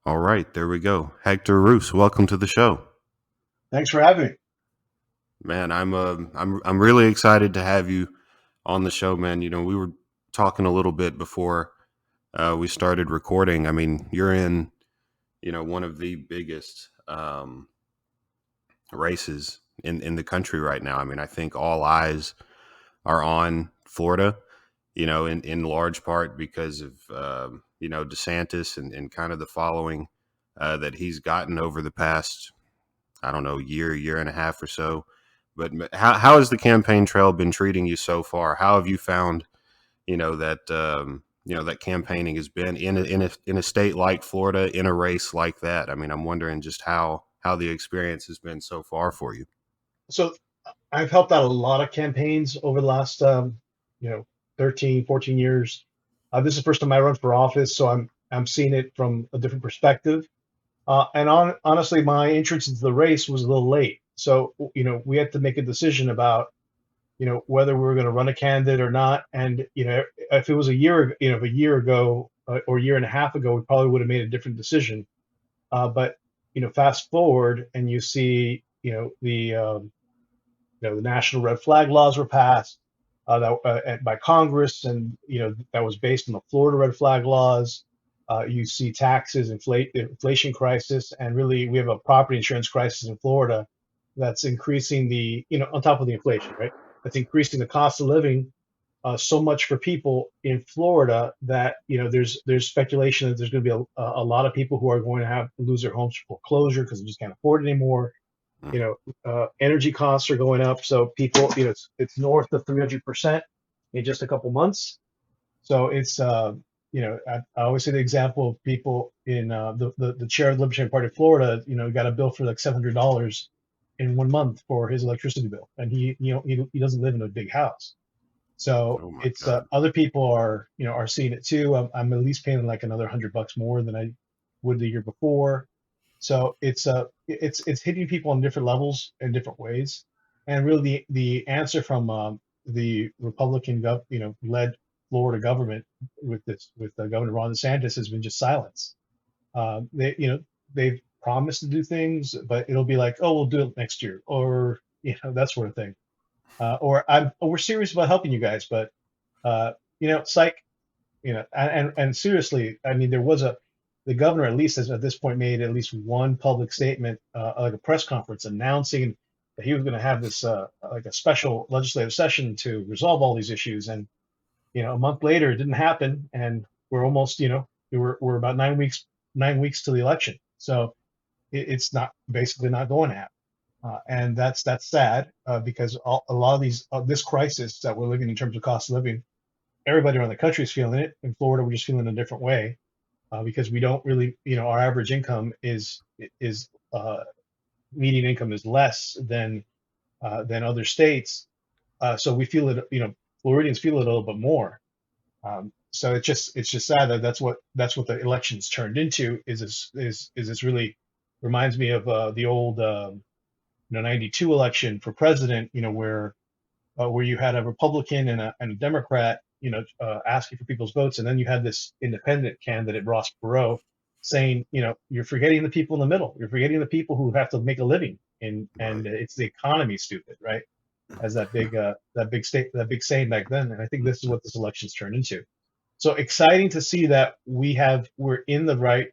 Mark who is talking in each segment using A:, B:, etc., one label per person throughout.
A: All right, there we go. Hector Roos, welcome to the show.
B: Thanks for having me.
A: Man, I'm really excited to have you on the show, man. You know, we were talking a little bit before we started recording. I mean, you're in, one of the biggest races in the country right now. I mean, I think all eyes are on Florida, in large part because of, DeSantis and kind of the following that he's gotten over the past, I don't know, year and a half or so. But how has the campaign trail been treating you so far? How have you found, that campaigning has been in a state like Florida, in a race like that? I mean, I'm wondering just how the experience has been so far for you.
B: So I've helped out a lot of campaigns over the last, you know, 13, 14 years. This is the first time I run for office, so I'm seeing it from a different perspective. Honestly, my entrance into the race was a little late. So, we had to make a decision about, whether we were going to run a candidate or not. And, if it was a year ago or a year and a half ago, we probably would have made a different decision. But, fast forward and you see, the national red flag laws were passed by Congress, and that was based on the Florida red flag laws. You see taxes, inflation crisis, and really we have a property insurance crisis in Florida that's increasing on top of the inflation, right? That's increasing the cost of living so much for people in Florida that there's speculation that there's going to be a lot of people who are going to have to lose their homes for foreclosure because they just can't afford it anymore. Energy costs are going up, so people, it's north of 300% in just a couple months. So it's, I always say the example of people in the chair of the Libertarian Party of Florida, got a bill for like $700 in 1 month for his electricity bill, and he doesn't live in a big house. So
A: Oh my
B: it's
A: God.
B: other people are seeing it too. I'm at least paying like another $100 more than I would the year before. So it's hitting people on different levels in different ways, and really the answer from the Republican led Florida government with Governor Ron DeSantis has been just silence. They've promised to do things, but it'll be like, oh, we'll do it next year, or that sort of thing, we're serious about helping you guys, but psych, and seriously, I mean, the governor at least has at this point made at least one public statement, like a press conference announcing that he was going to have this like a special legislative session to resolve all these issues. And a month later, it didn't happen, and we're almost, we're about 9 weeks to the election. So it's not basically not going to happen. And that's sad because a lot of this crisis that we're living in terms of cost of living, everybody around the country is feeling it. In Florida, we're just feeling it a different way because we don't really, our average income is median income is less than other states, so we feel it. Floridians feel it a little bit more. So it's just sad that that's what the elections turned into. Is this really reminds me of the old 92 election for president, where you had a Republican and a Democrat, asking for people's votes, and then you had this independent candidate, Ross Perot, saying, you're forgetting the people in the middle. You're forgetting the people who have to make a living, and
A: Right.
B: it's the economy, stupid, right? As that big saying back then, and I think this is what this election's turned into. So exciting to see that we're in the right.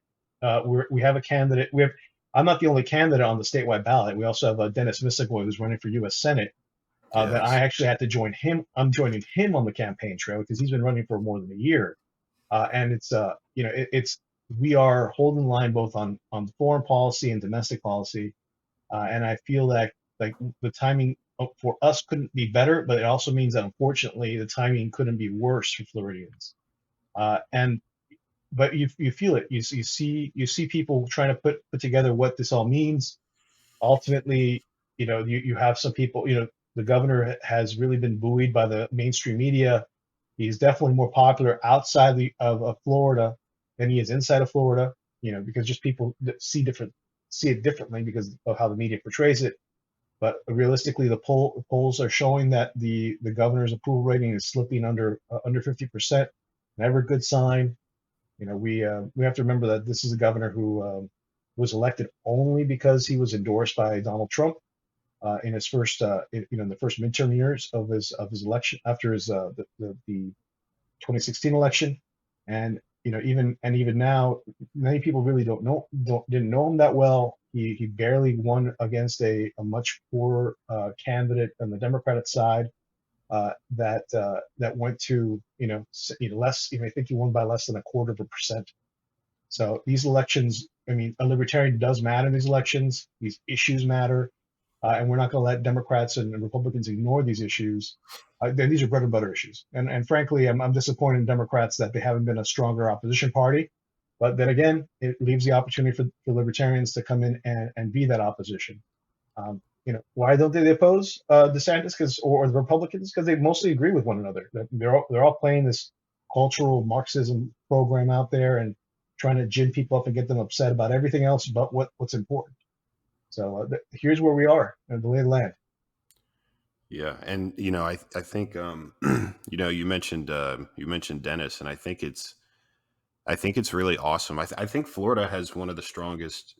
B: We have a candidate. I'm not the only candidate on the statewide ballot. We also have Dennis Misagoy, who's running for U.S. Senate. That I
A: Yes.
B: actually had to join him. I'm joining him on the campaign trail because he's been running for more than a year. And it's we are holding the line both on foreign policy and domestic policy. And I feel that like the timing for us couldn't be better, but it also means that unfortunately the timing couldn't be worse for Floridians. And but you feel it. You see people trying to put together what this all means. Ultimately, you have some people. The governor has really been buoyed by the mainstream media. He's definitely more popular outside of Florida than he is inside of Florida. Because just people see it differently because of how the media portrays it. But realistically, the polls are showing that the governor's approval rating is slipping under 50%. Never a good sign. We have to remember that this is a governor who was elected only because he was endorsed by Donald Trump in his first, in the first midterm years of his election after his the 2016 election, and even now, many people really didn't know him that well. He barely won against a much poorer candidate on the Democratic side that went to less. I think he won by less than a quarter of a percent. So these elections, I mean, a libertarian does matter in these elections. These issues matter, and we're not going to let Democrats and Republicans ignore these issues. These are bread and butter issues, and frankly, I'm disappointed in Democrats that they haven't been a stronger opposition party. But then again, it leaves the opportunity for libertarians to come in and be that opposition. Why don't they oppose DeSantis or the Republicans? Because they mostly agree with one another. They're all playing this cultural Marxism program out there and trying to gin people up and get them upset about everything else but what's important. So here's where we are in the lay of the land.
A: Yeah, and I think you mentioned Dennis, and I think it's really awesome. I think Florida has one of the strongest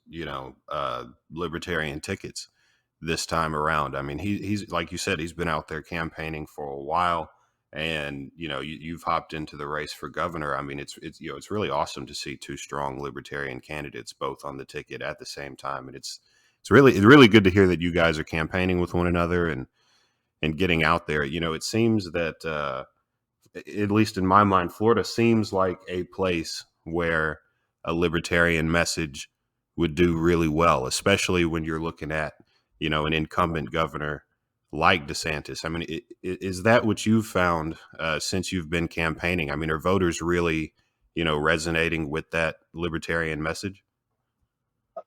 A: libertarian tickets this time around. I mean, he's like you said, he's been out there campaigning for a while, and you've hopped into the race for governor. I mean, it's really awesome to see two strong libertarian candidates both on the ticket at the same time, and it's really good to hear that you guys are campaigning with one another and getting out there. It seems that at least in my mind, Florida seems like a place where a libertarian message would do really well, especially when you're looking at an incumbent governor like DeSantis. I mean, is that what you've found since you've been campaigning? I mean, are voters really, resonating with that libertarian message?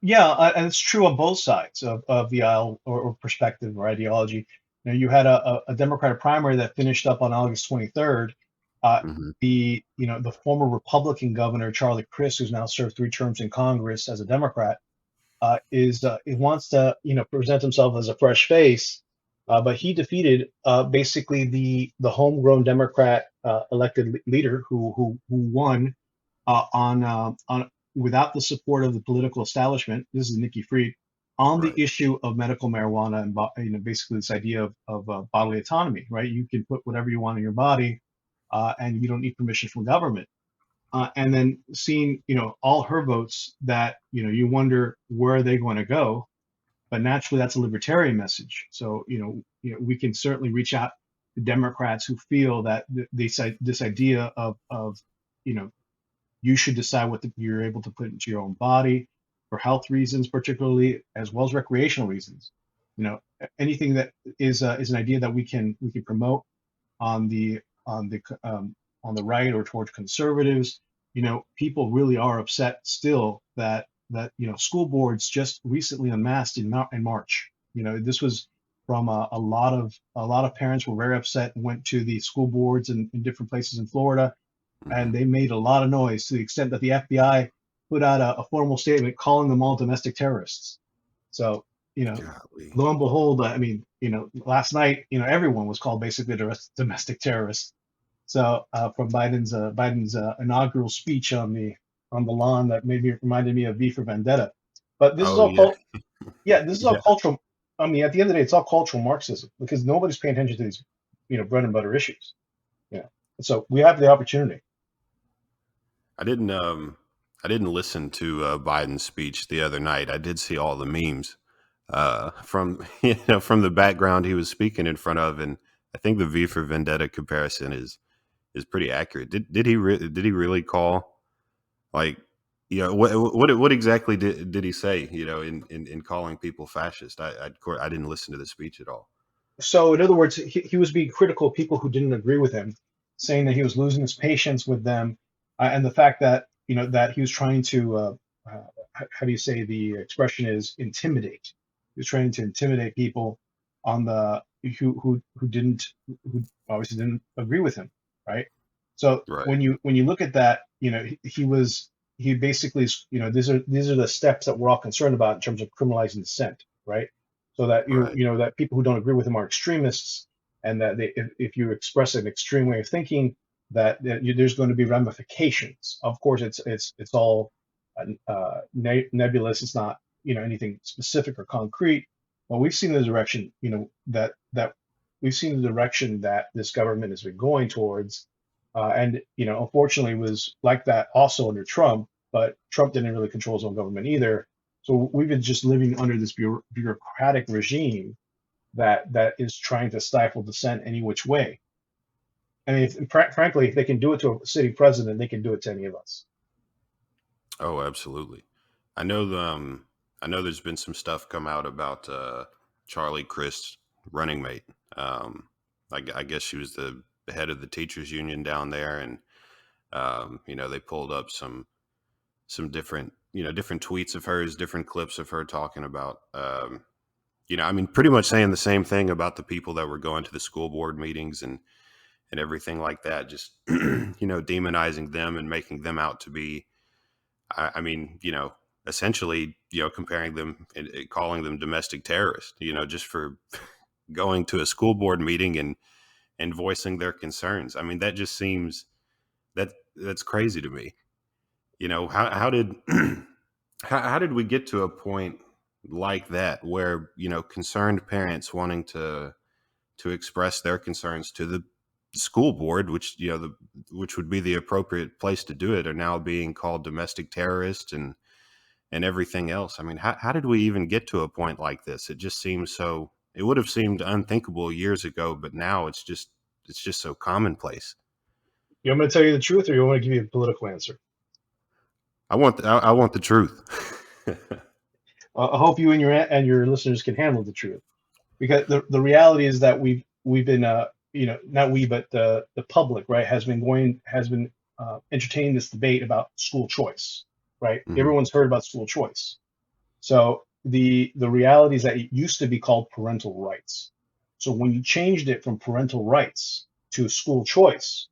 B: Yeah, and it's true on both sides of the aisle or perspective or ideology. You had a Democratic primary that finished up on August 23rd.
A: Hmm.
B: The former Republican governor Charlie Crist, who's now served 3 terms in Congress as a Democrat, he wants to present himself as a fresh face, but he defeated basically the homegrown Democrat elected leader who won on without the support of the political establishment. This is Nikki Fried on the
A: Right.
B: issue of medical marijuana and basically this idea of bodily autonomy. Right, you can put whatever you want in your body, and you don't need permission from government. And then seeing all her votes that you wonder where are they going to go, but naturally that's a libertarian message. So we can certainly reach out to Democrats who feel that this idea of you know you should decide what you're able to put into your own body for health reasons, particularly as well as recreational reasons. Anything that is an idea that we can promote on the on the on the right or towards conservatives. People really are upset still that school boards just recently unmasked in March. This was from a lot of parents were very upset and went to the school boards in different places in Florida,
A: Hmm.
B: and they made a lot of noise to the extent that the FBI put out a formal statement calling them all domestic terrorists. So,
A: Golly.
B: lo and behold, I mean, last night, everyone was called basically a domestic terrorist. So from Biden's inaugural speech on the lawn, that maybe reminded me of V for Vendetta. But this is
A: Oh
B: all
A: yeah.
B: yeah, this is all
A: Yeah.
B: cultural. I mean, at the end of the day, it's all cultural Marxism because nobody's paying attention to these, bread and butter issues. You know, so we have the opportunity.
A: I didn't um I didn't listen to Biden's speech the other night. I did see all the memes from from the background he was speaking in front of, and I think the V for Vendetta comparison is pretty accurate. Did he really call, like, what exactly did he say, in calling people fascist? I didn't listen to the speech at all.
B: So, in other words, he was being critical of people who didn't agree with him, saying that he was losing his patience with them, and the fact that that he was trying to how do you say the expression is intimidate. He was trying to intimidate people on the who obviously didn't agree with him, right? So
A: Right.
B: when you look at that, he basically these are the steps that we're all concerned about in terms of criminalizing dissent, right? So that
A: Right.
B: that people who don't agree with him are extremists, and that if you express an extreme way of thinking, there's going to be ramifications. Of course, it's all nebulous. It's not anything specific or concrete. But we've seen the direction that we've seen the direction that this government has been going towards, and unfortunately, it was like that also under Trump. But Trump didn't really control his own government either. So we've been just living under this bureaucratic regime that is trying to stifle dissent any which way. I mean, frankly, if they can do it to a sitting president, they can do it to any of us.
A: Oh, absolutely. I know I know there's been some stuff come out about Charlie Crist, running mate. I guess she was the head of the teachers union down there, and they pulled up some different different tweets of hers, different clips of her talking about I mean, pretty much saying the same thing about the people that were going to the school board meetings and everything like that, just demonizing them and making them out to be, I mean, essentially, comparing them and calling them domestic terrorists, just for going to a school board meeting and voicing their concerns. I mean, that just seems that's crazy to me. How did how did we get to a point like that where concerned parents wanting to express their concerns to the school board, which which would be the appropriate place to do it, are now being called domestic terrorists and everything else? I mean, how did we even get to a point like this? It just seems so. It would have seemed unthinkable years ago, but now it's just so commonplace.
B: You want me to tell you the truth, or you want to give me a political answer?
A: I want the truth.
B: I hope you and your listeners can handle the truth, because the reality is that we've been not we, but the public, right, has been entertaining this debate about school choice, right?
A: Mm-hmm.
B: Everyone's heard about school choice. So the reality is that it used to be called parental rights. So when you changed it from parental rights to school choice,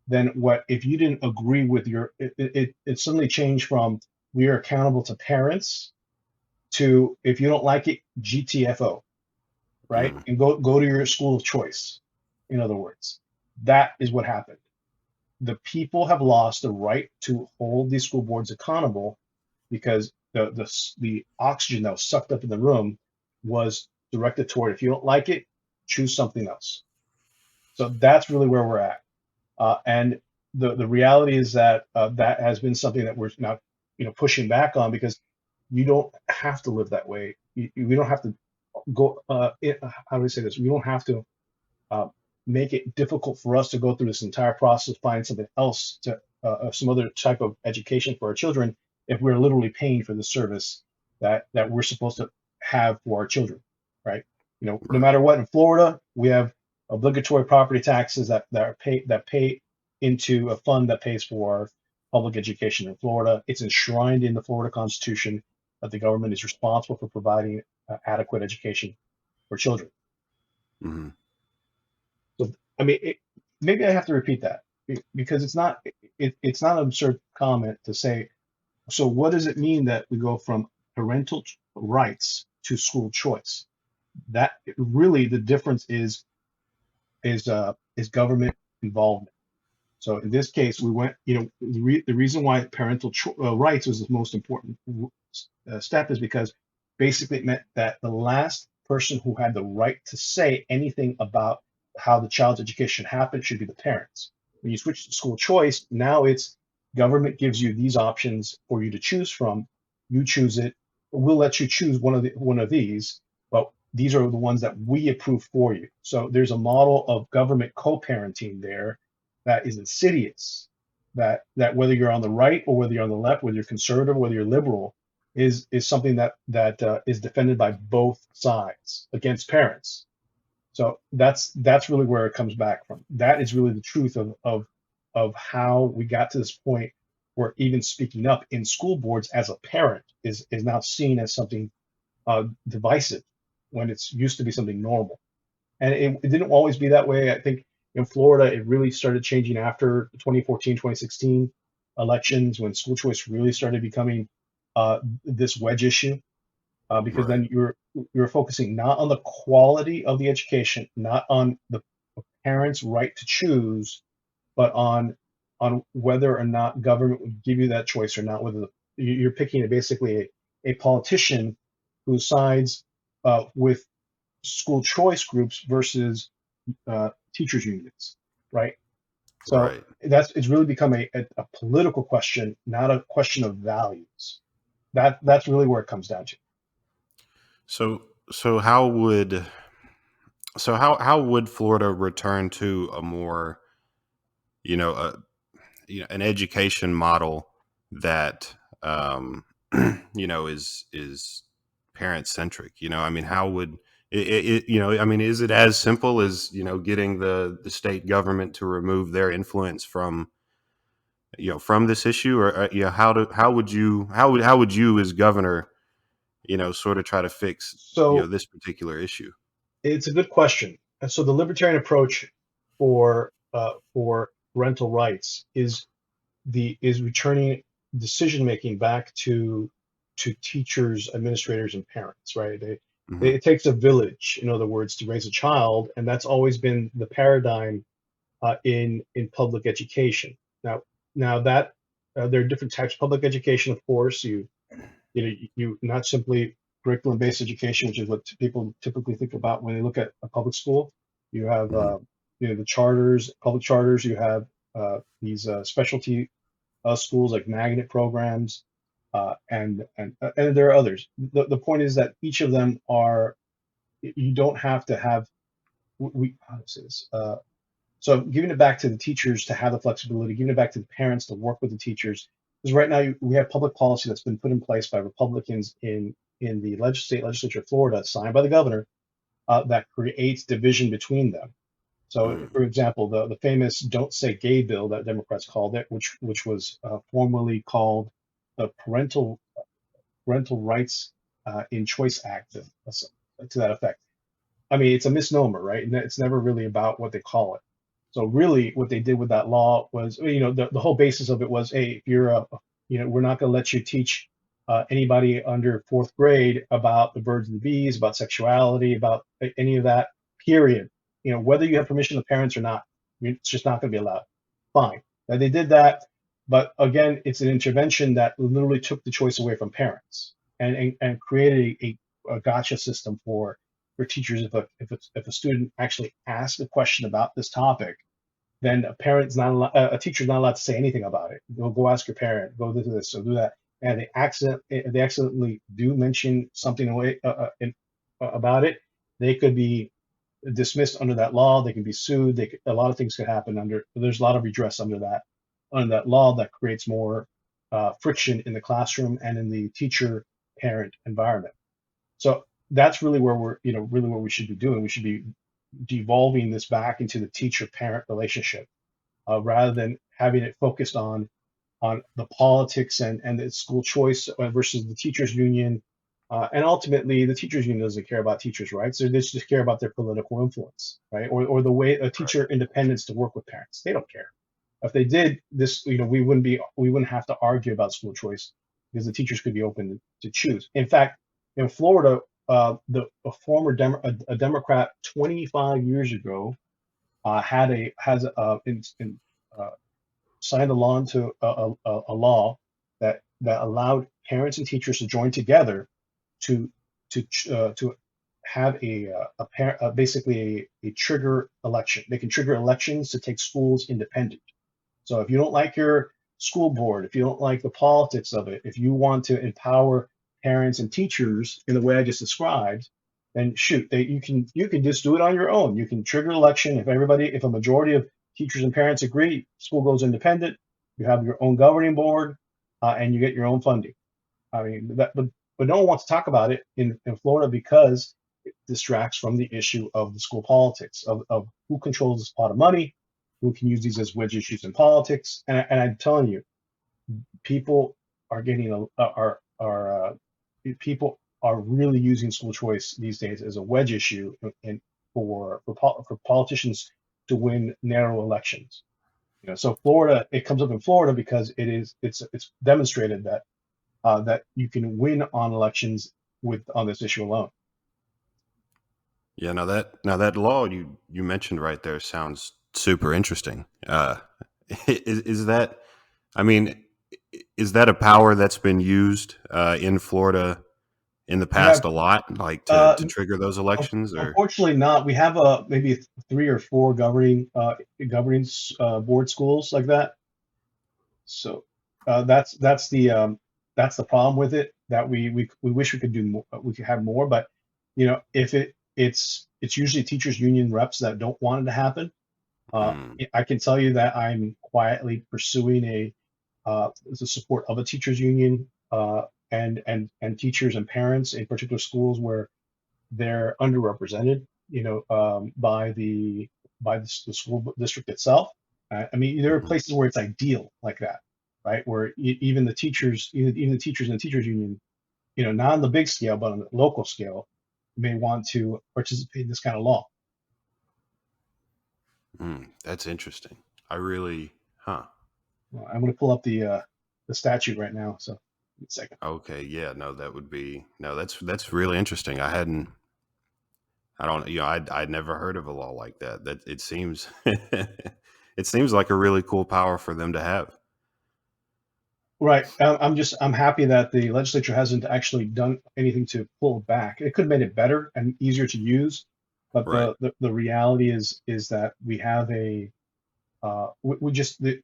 B: then if you didn't agree with it suddenly changed from we are accountable to parents to, if you don't like it, GTFO, right?
A: Mm-hmm.
B: And go to your school of choice. In other words, that is what happened. The people have lost the right to hold these school boards accountable, because the oxygen that was sucked up in the room was directed toward, if you don't like it, choose something else. So that's really where we're at. And the reality is that that has been something that we're now pushing back on, because you don't have to live that way. We don't have to go. How do we say this? We don't have to make it difficult for us to go through this entire process, find something else to some other type of education for our children, if we're literally paying for the service that we're supposed to have for our children, right? No matter what, in Florida, we have obligatory property taxes that pay into a fund that pays for public education in Florida. It's enshrined in the Florida Constitution that the government is responsible for providing adequate education for children.
A: Mm-hmm.
B: So, I mean, maybe I have to repeat that, because it's not an absurd comment to say. So what does it mean that we go from parental rights to school choice? That really, the difference is government involvement. So in this case, we went, the reason why parental rights was the most important step is because basically it meant that the last person who had the right to say anything about how the child's education happened should be the parents. When you switch to school choice, now it's government gives you these options for you to choose from. You choose it. We'll let you choose one of these, but these are the ones that we approve for you. So there's a model of government co-parenting there that is insidious, that whether you're on the right or whether you're on the left, whether you're conservative, whether you're liberal, is something that is defended by both sides against parents. So that's really where it comes back from. That is really the truth of how we got to this point where even speaking up in school boards as a parent is now seen as something divisive, when it's used to be something normal. And it didn't always be that way. I think in Florida, it really started changing after the 2014, 2016 elections, when school choice really started becoming this wedge issue, because then you're focusing not on the quality of the education, not on the parents' right to choose, but on whether or not government would give you that choice or not. Whether you're picking basically a politician who sides with school choice groups versus teachers unions, right? So
A: Right.
B: it's really become a political question, not a question of values. That's really where it comes down to.
A: So so how would how would Florida return to a more, you know, an education model that is parent centric? I mean, how would I mean, is it as simple as, getting the state government to remove their influence from, from this issue? Or how would you as governor, sort of try to fix,
B: So
A: this particular issue?
B: it's a good question. And so the libertarian approach for parental rights is returning decision making back to teachers, administrators, and parents. Right?
A: Hmm.
B: It takes a village, in other words, to raise a child, and that's always been the paradigm in public education. Now that there are different types of public education, of course. You not simply curriculum-based education, which is what people typically think about when they look at a public school. You have
A: Hmm.
B: the charters, public charters. You have these specialty schools like magnet programs, and there are others. The point is that each of them are, you don't have to have, how to say this. So giving it back to the teachers to have the flexibility, giving it back to the parents to work with the teachers. Because right now we have public policy that's been put in place by Republicans in the state legislature of Florida, signed by the governor, that creates division between them. So,
A: Hmm.
B: for example, the famous "Don't Say Gay" bill that Democrats called it, which was formerly called the Parental Rights in Choice Act, to that effect. I mean, it's a misnomer, right? And it's never really about what they call it. So really, what they did with that law was, the whole basis of it was, hey, if you're we're not going to let you teach anybody under fourth grade about the birds and the bees, about sexuality, about any of that. Period. Whether you have permission of parents or not, it's just not going to be allowed. Fine. Now they did that, but again, it's an intervention that literally took the choice away from parents and created a gotcha system for teachers. If a student actually asks a question about this topic, then a teacher's not allowed to say anything about it. Go ask your parent. Go do this. So do that. And they accidentally do mention something about it. They could be dismissed under that law. They can be sued. A lot of things could happen under. There's a lot of redress under that law that creates more friction in the classroom and in the teacher parent environment. So that's really where really what we should be doing. We should be devolving this back into the teacher-parent relationship, rather than having it focused on the politics and the school choice versus the teachers union. And ultimately, the teachers union doesn't care about teachers' rights. They just care about their political influence, right? Or the way a
A: Right.
B: teacher independence to work with parents. They don't care. If they did this, we wouldn't have to argue about school choice because the teachers could be open to choose. In fact, in Florida, a Democrat 25 years ago had a has uh, signed a law into a law that allowed parents and teachers to join together to to have basically a trigger election. They can trigger elections to take schools independent. So if you don't like your school board, if you don't like the politics of it, if you want to empower parents and teachers in the way I just described, then shoot, you can just do it on your own. You can trigger election if a majority of teachers and parents agree, school goes independent. You have your own governing board, and you get your own funding. I mean, but no one wants to talk about it in Florida because it distracts from the issue of the school politics of who controls this pot of money, who can use these as wedge issues in politics. And I'm telling you, people are getting people are really using school choice these days as a wedge issue in for politicians to win narrow elections. So Florida, it comes up in Florida because it's demonstrated that you can win on elections on this issue alone.
A: Yeah. Now that law you mentioned right there sounds super interesting. Is that? I mean, is that a power that's been used in Florida in the
B: We
A: past
B: have
A: a lot, like
B: uh,
A: to trigger those elections, or?
B: unfortunately not. We have maybe three or four governing board schools like that. So that's the problem with it. That we wish we could do more, we could have more, but if it's usually teachers union reps that don't want it to happen.
A: Mm,
B: I can tell you that I'm quietly pursuing the support of a teachers union, and teachers and parents in particular schools where they're underrepresented, by the school district itself. I mean, there are
A: mhm.
B: places where it's ideal like that, right? Where even the teachers, even the teachers in the teachers union, not on the big scale, but on the local scale, may want to participate in this kind of law.
A: That's interesting. I really, huh?
B: Well, I'm going to pull up the statute right now. So, give me a second.
A: Okay, yeah, no, that would be no. That's really interesting. I hadn't. I don't. I'd never heard of a law like that. That it seems. It seems like a really cool power for them to have.
B: Right. I'm happy that the legislature hasn't actually done anything to pull it back. It could have made it better and easier to use, but
A: Right.
B: the reality is that we have we just the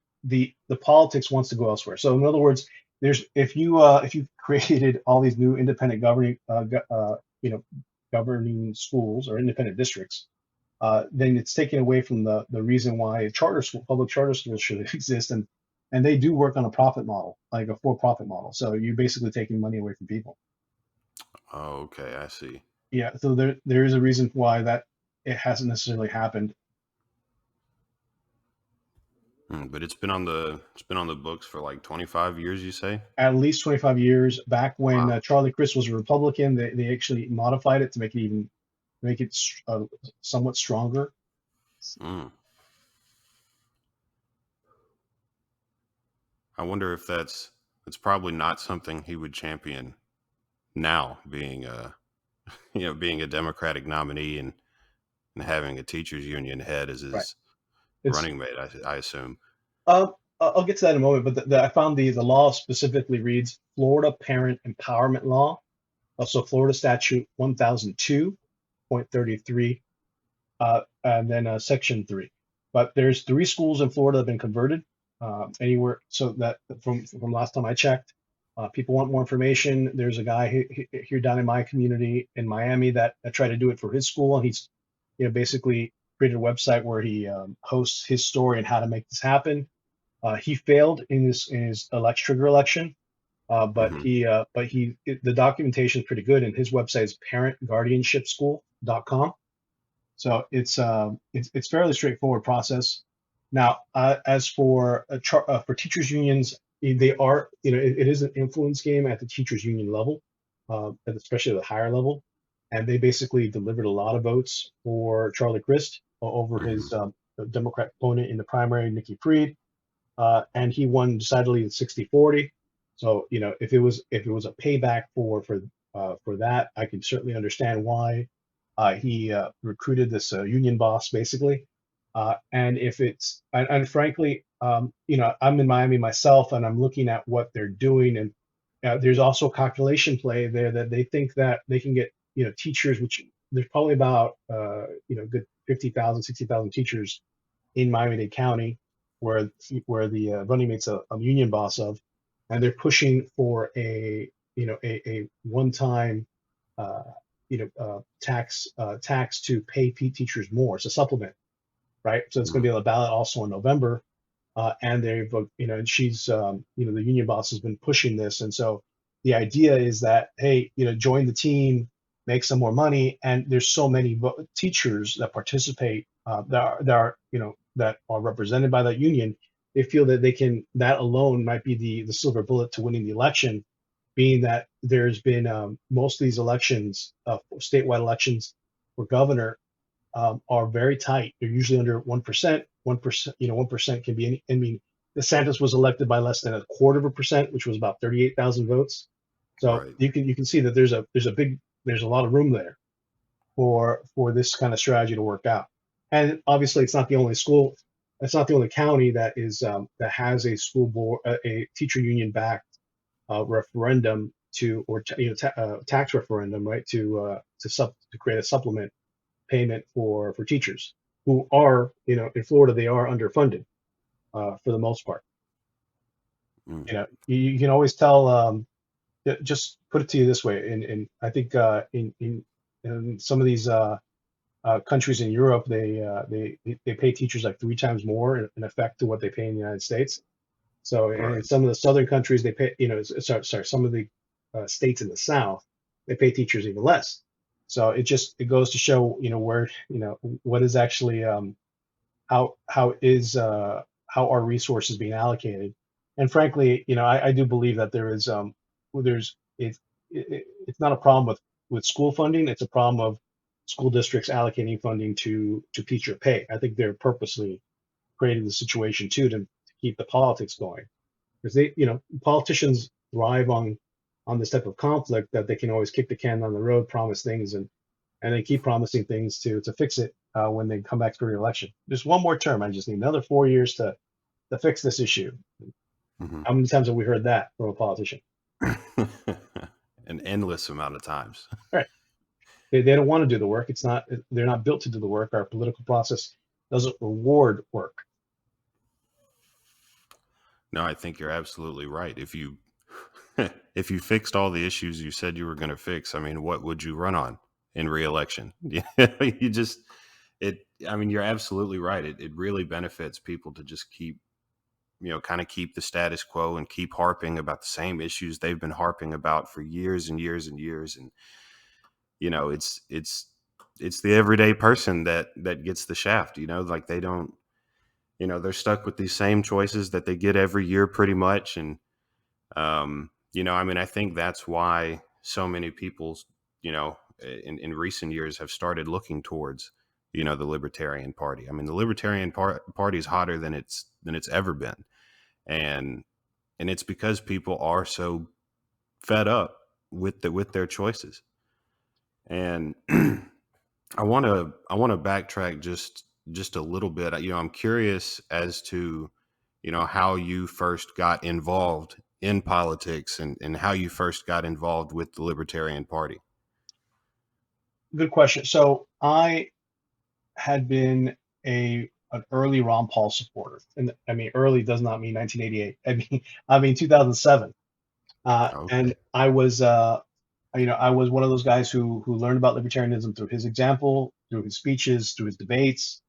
B: politics wants to go elsewhere. So in other words, there's if you created all these new independent governing schools or independent districts, then it's taken away from the reason why public charter schools should exist, and they do work on a profit model, like a for-profit model. So you're basically taking money away from people.
A: Oh, okay, I see.
B: Yeah, so there is a reason why that it hasn't necessarily happened.
A: But it's been on the books for like 25 years. You say?
B: At least 25 years. Back when
A: Wow.
B: Charlie Crist was a Republican, they actually modified it to make it somewhat stronger.
A: Mm. I wonder if that's probably not something he would champion now, being a being a Democratic nominee and having a teachers union head as
B: Right.
A: his
B: It's
A: running mate. I assume.
B: I'll get to that in a moment, but I found the law specifically reads Florida Parent Empowerment Law, also Florida Statute 1002.33, and then Section 3. But there's three schools in Florida that have been converted anywhere. So that from last time I checked, people want more information. There's a guy here down in my community in Miami that tried to do it for his school, and he's basically created a website where he hosts his story and how to make this happen. He failed in his trigger election, but
A: Hmm.
B: the documentation is pretty good, and his website is parentguardianshipschool.com. So it's fairly straightforward process. Now, as for teachers unions, they are it is an influence game at the teachers union level, especially at the higher level, and they basically delivered a lot of votes for Charlie Crist over
A: Hmm.
B: his Democrat opponent in the primary, Nikki Fried, and he won decidedly 60-40. So if it was a payback for that, I can certainly understand why he recruited this union boss basically. And if it's and frankly, I'm in Miami myself, and I'm looking at what they're doing, and there's also a calculation play there that they think that they can get teachers, which there's probably about good 50,000, 60,000 teachers in Miami-Dade County, where the running mate's a union boss of, and they're pushing for a one-time tax to pay teachers more. It's a supplement, right? So it's going to be on the ballot also in November, and they've and she's the union boss has been pushing this, and so the idea is that, hey, join the team, make some more money, and there's so many teachers that participate, that are represented by that union. They feel that that alone might be the silver bullet to winning the election, being that there's been most of these elections, statewide elections for governor, are very tight. They're usually under 1%. 1%, 1% can be any. I mean, DeSantis was elected by less than 1/4%, which was about 38,000 votes. So
A: Right.
B: you can see that there's a lot of room there for this kind of strategy to work out. And obviously, it's not the only school. it's not the only county that is that has a school board, a teacher union backed referendum to, or tax referendum, right, to create a supplement payment for teachers who are, in Florida, they are underfunded for the most part.
A: Mm.
B: You can always tell. Just put it to you this way, and I think in some of these countries in Europe, they pay teachers like 3 times more in effect to what they pay in the United States. So in
A: Right.
B: some of the southern countries, they pay, sorry, some of the states in the South, they pay teachers even less. So it goes to show, where, what is actually how are resources being allocated. And frankly, I do believe that there's it's not a problem with school funding. It's a problem of school districts allocating funding to teacher pay. I think they're purposely creating the situation too to keep the politics going, because politicians thrive on this type of conflict, that they can always kick the can down the road, promise things, and they keep promising things to fix it when they come back for re-election. Just one more term. I just need another 4 years to fix this issue.
A: Hmm.
B: How many times have we heard that from a politician?
A: An endless amount of times.
B: Right. They don't want to do the work. They're not built to do the work. Our political process doesn't reward work.
A: No, I think you're absolutely right. If you if you fixed all the issues you said you were going to fix, I mean, what would you run on in re-election? You just it. I mean, you're absolutely right. It really benefits people to just keep, kind of keep the status quo and keep harping about the same issues they've been harping about for years and years and years. And it's the everyday person that gets the shaft. Like they don't. They're stuck with these same choices that they get every year, pretty much. And I mean, I think that's why so many people, in recent years have started looking towards, the Libertarian Party. I mean, the Libertarian Party is hotter than it's ever been, and it's because people are so fed up with their choices. And I want to backtrack just a little bit. I'm curious as to, how you first got involved in politics, and how you first got involved with the Libertarian Party.
B: Good question. So I had been an early Ron Paul supporter, and I mean early does not mean 1988. I mean 2007. And
A: Okay.
B: I was one of those guys who learned about libertarianism through his example, through his speeches, through his debates.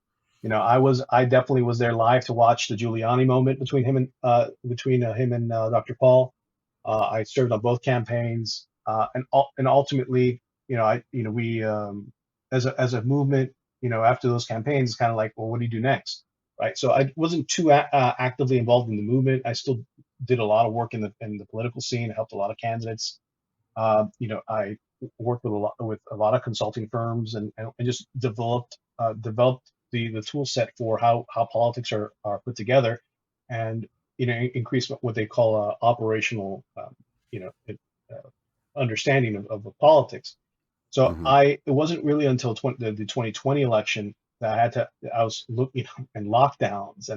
B: I definitely was there live to watch the Giuliani moment between him and Dr. Paul. I served on both campaigns, and ultimately, we as a movement, after those campaigns, it's kind of like, well, what do you do next, right? So I wasn't too actively involved in the movement. I still did a lot of work in the political scene. I helped a lot of candidates. I worked with a lot of consulting firms, and just developed the tool set for how politics are put together, and increase what they call operational you know uh, understanding of politics. So
A: Hmm.
B: it wasn't really until the 2020 election that I was looking, and lockdowns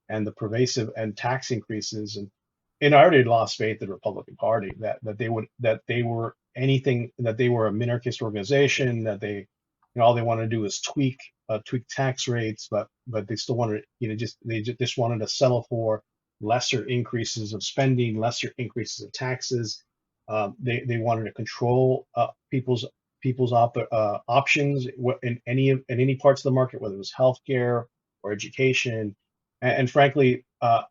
B: and the pervasive and tax increases, and I already lost faith in the Republican Party, that they were anything, that they were a minarchist organization, that all they wanted to do is tweak tax rates, but they still wanted, they just wanted to settle for lesser increases of spending, lesser increases of taxes. They wanted to control people's options in any parts of the market, whether it was healthcare or education. And frankly, I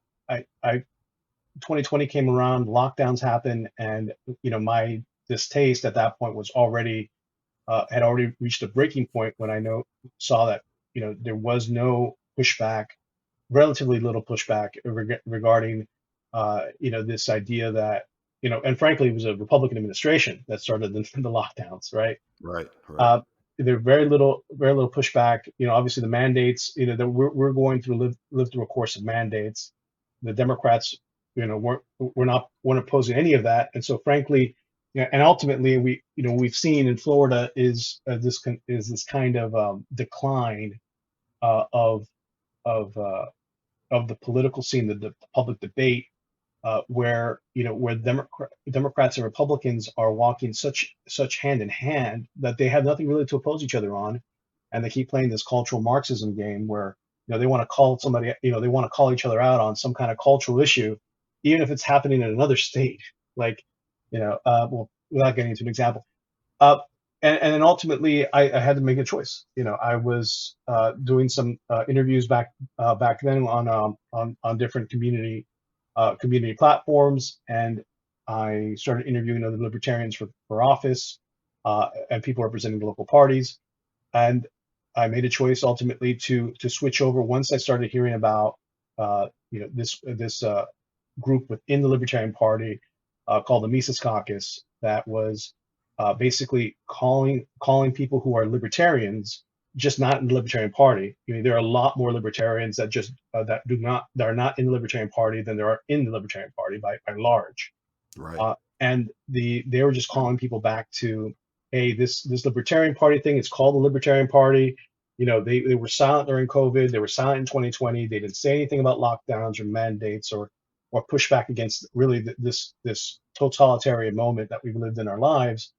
B: 2020 came around, lockdowns happened, and my distaste at that point was already had already reached a breaking point when saw that there was no pushback, relatively little pushback regarding this idea that and frankly, it was a Republican administration that started the lockdowns, right?
A: Right. Right.
B: Uh, there very little pushback. Obviously the mandates, that we're going through live through a course of mandates. The Democrats, weren't opposing any of that, and so frankly, and ultimately we've seen in Florida is this kind of decline of of the political scene, the public debate, where Democrats and Republicans are walking such hand in hand that they have nothing really to oppose each other on, and they keep playing this cultural Marxism game where they want to call somebody, they want to call each other out on some kind of cultural issue, even if it's happening in another state. Like, well, without getting into an example, uh, and then ultimately I had to make a choice. I was doing some interviews back then on different community platforms, and I started interviewing other libertarians for office, and people representing the local parties. And I made a choice ultimately to switch over once I started hearing about this group within the Libertarian Party called the Mises Caucus that was basically calling people who are libertarians, just not in the Libertarian Party. There are a lot more libertarians that just that are not in the Libertarian Party than there are in the Libertarian Party by large.
A: Right.
B: And they were just calling people back to, hey, this Libertarian Party thing, it's called the Libertarian Party. They were silent during COVID. They were silent in 2020. They didn't say anything about lockdowns or mandates or push back against really this totalitarian moment that we've lived in our lives.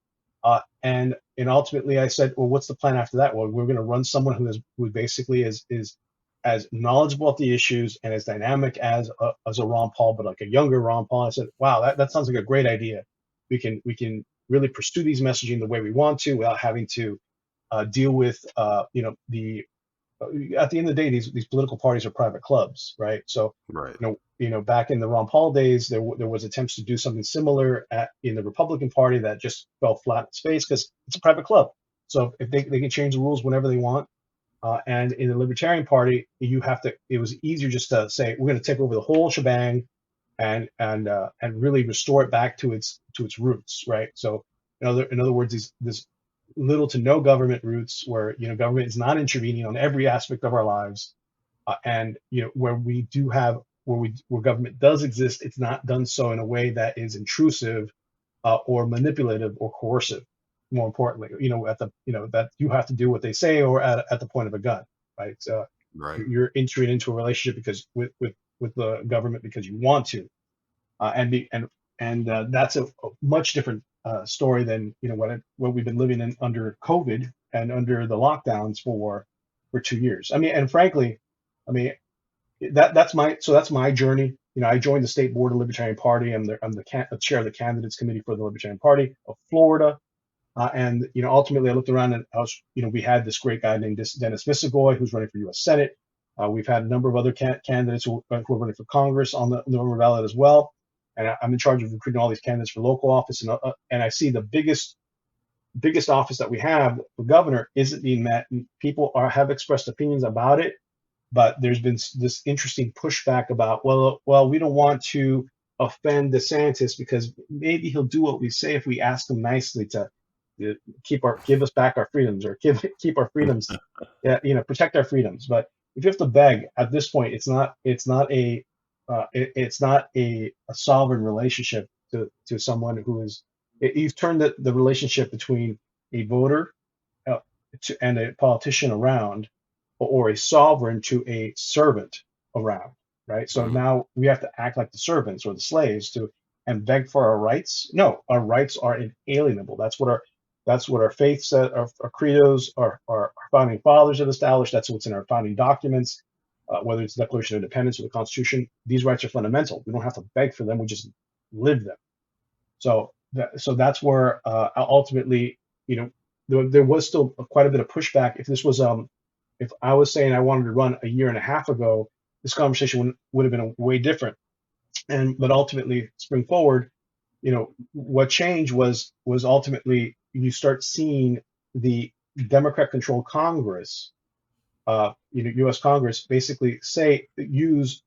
B: And ultimately I said, well, what's the plan after that? Well, we're going to run someone who basically is as knowledgeable of the issues and as dynamic as a Ron Paul, but like a younger Ron Paul. I said, wow, that sounds like a great idea. We can really pursue these messaging the way we want to without having to deal with the at the end of the day, these political parties are private clubs, right? So
A: Right.
B: Back in the Ron Paul days, there was attempts to do something similar in the Republican Party that just fell flat in its face because it's a private club. So if they can change the rules whenever they want, and in the Libertarian Party, it was easier just to say we're going to take over the whole shebang and really restore it back to its roots, right? So in other words, this little to no government roots where government is not intervening on every aspect of our lives, and where government does exist, it's not done so in a way that is intrusive or manipulative or coercive. More importantly, that you have to do what they say or at the point of a gun, right? So
A: Right.
B: you're entering into a relationship because with the government because you want to, and that's a much different story than what we've been living in under COVID and under the lockdowns for 2 years. I mean, and frankly, I mean that's my journey. I joined the state board of the Libertarian Party. I'm the chair of the candidates committee for the Libertarian Party of Florida. And ultimately, I looked around and we had this great guy named Dennis Visegoy who's running for U.S. Senate. We've had a number of other candidates who are running for Congress on the November ballot as well. And I'm in charge of recruiting all these candidates for local office. And I see the biggest office that we have, the governor, isn't being met. And people have expressed opinions about it, but there's been this interesting pushback about, well, we don't want to offend DeSantis because maybe he'll do what we say if we ask him nicely to give us back our freedoms or keep our freedoms, protect our freedoms. But if you have to beg at this point, it's not a sovereign relationship to someone who is. You've turned the relationship between a voter and a politician around, or a sovereign to a servant around, right? So now we have to act like the servants or the slaves and beg for our rights. No, our rights are inalienable. That's what our faith said, our credos, our founding fathers have established. That's what's in our founding documents, whether it's the Declaration of Independence or the Constitution. These rights are fundamental. We don't have to beg for them. We just live them. So that's where ultimately, there was still quite a bit of pushback. If I was saying I wanted to run a year and a half ago, this conversation would have been way different. But ultimately, spring forward, what changed was ultimately you start seeing the Democrat-controlled Congress, U.S. Congress, basically use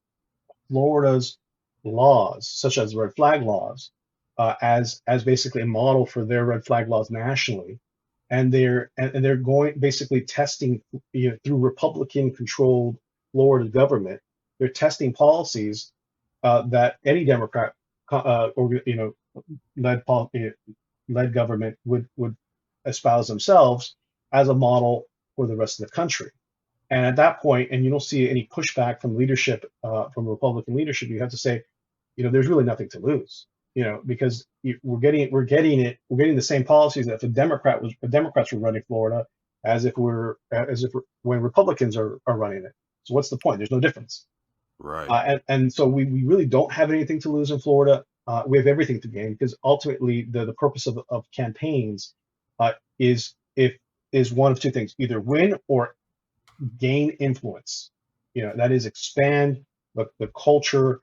B: Florida's laws, such as red flag laws, as basically a model for their red flag laws nationally. And they're going basically testing through Republican-controlled Florida government. They're testing policies that any Democrat led government would espouse themselves as a model for the rest of the country. And at that point, and you don't see any pushback from leadership, from Republican leadership, you have to say, there's really nothing to lose, because we're getting the same policies that if Democrats were running Florida as if when Republicans are running it. So what's the point? There's no difference.
A: Right.
B: And so we really don't have anything to lose in Florida. We have everything to gain, because ultimately the purpose of campaigns is one of two things: either win or gain influence. That is, expand the culture,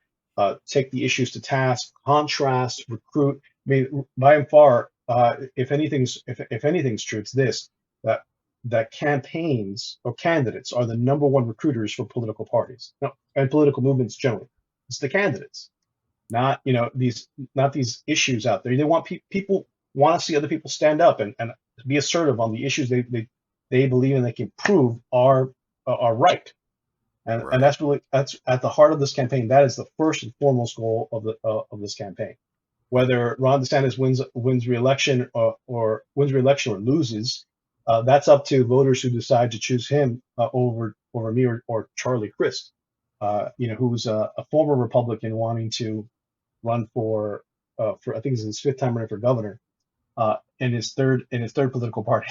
B: take the issues to task, contrast, recruit. I mean, by and far, if anything's true, it's this: that campaigns or candidates are the number one recruiters for political parties, and political movements generally. It's the candidates, not these issues out there. They want people want to see other people stand up and be assertive on the issues they believe and they can prove are right. And
A: Right.
B: that's at the heart of this campaign. That is the first and foremost goal of this campaign. Whether Ron DeSantis wins re-election or loses, that's up to voters who decide to choose him over me or Charlie Crist, who's a former Republican wanting to run for I think it's his fifth time running for governor, in his third political party.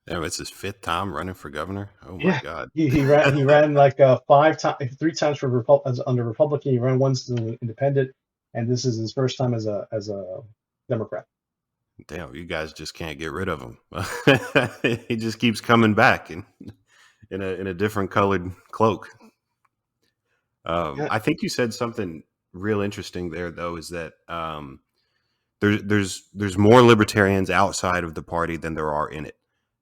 A: Damn, it's his fifth time running for governor. Oh my
B: Yeah,
A: God.
B: he ran like three times for under Republican. He ran once as an independent, and this is his first time as a Democrat.
A: Damn, you guys just can't get rid of him. He just keeps coming back in a different colored cloak.
B: Yeah,
A: I think you said something real interesting there, though, is that there's more libertarians outside of the party than there are in it.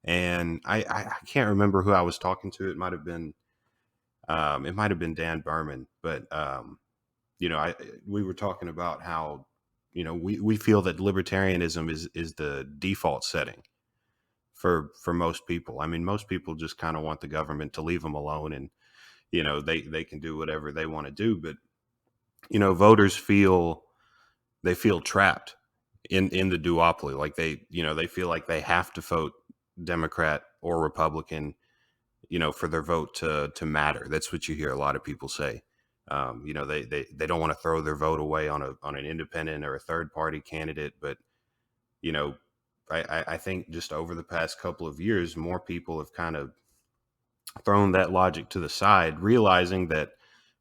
A: And I can't remember who I was talking to. It might have been Dan Berman, but we were talking about how we feel that libertarianism is the default setting for most people. I mean, most people just kind of want the government to leave them alone, and they can do whatever they want to do. But voters feel trapped in the duopoly. Like they feel like they have to vote Democrat or Republican, for their vote to matter. That's what you hear a lot of people say. They don't want to throw their vote away on an independent or a third party candidate. But you know, I think just over the past couple of years, more people have kind of thrown that logic to the side, realizing that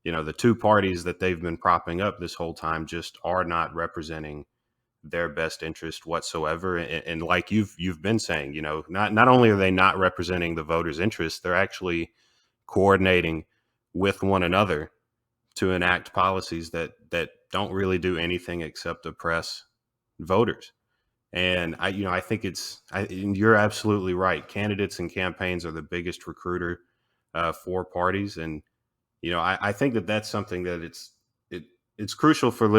A: the two parties that they've been propping up this whole time just are not representing their best interest whatsoever. And like you've been saying, not only are they not representing the voters' interests, they're actually coordinating with one another to enact policies that don't really do anything except oppress voters. And I think you're absolutely right. Candidates and campaigns are the biggest recruiter for parties, and I think that that's something that it's crucial for the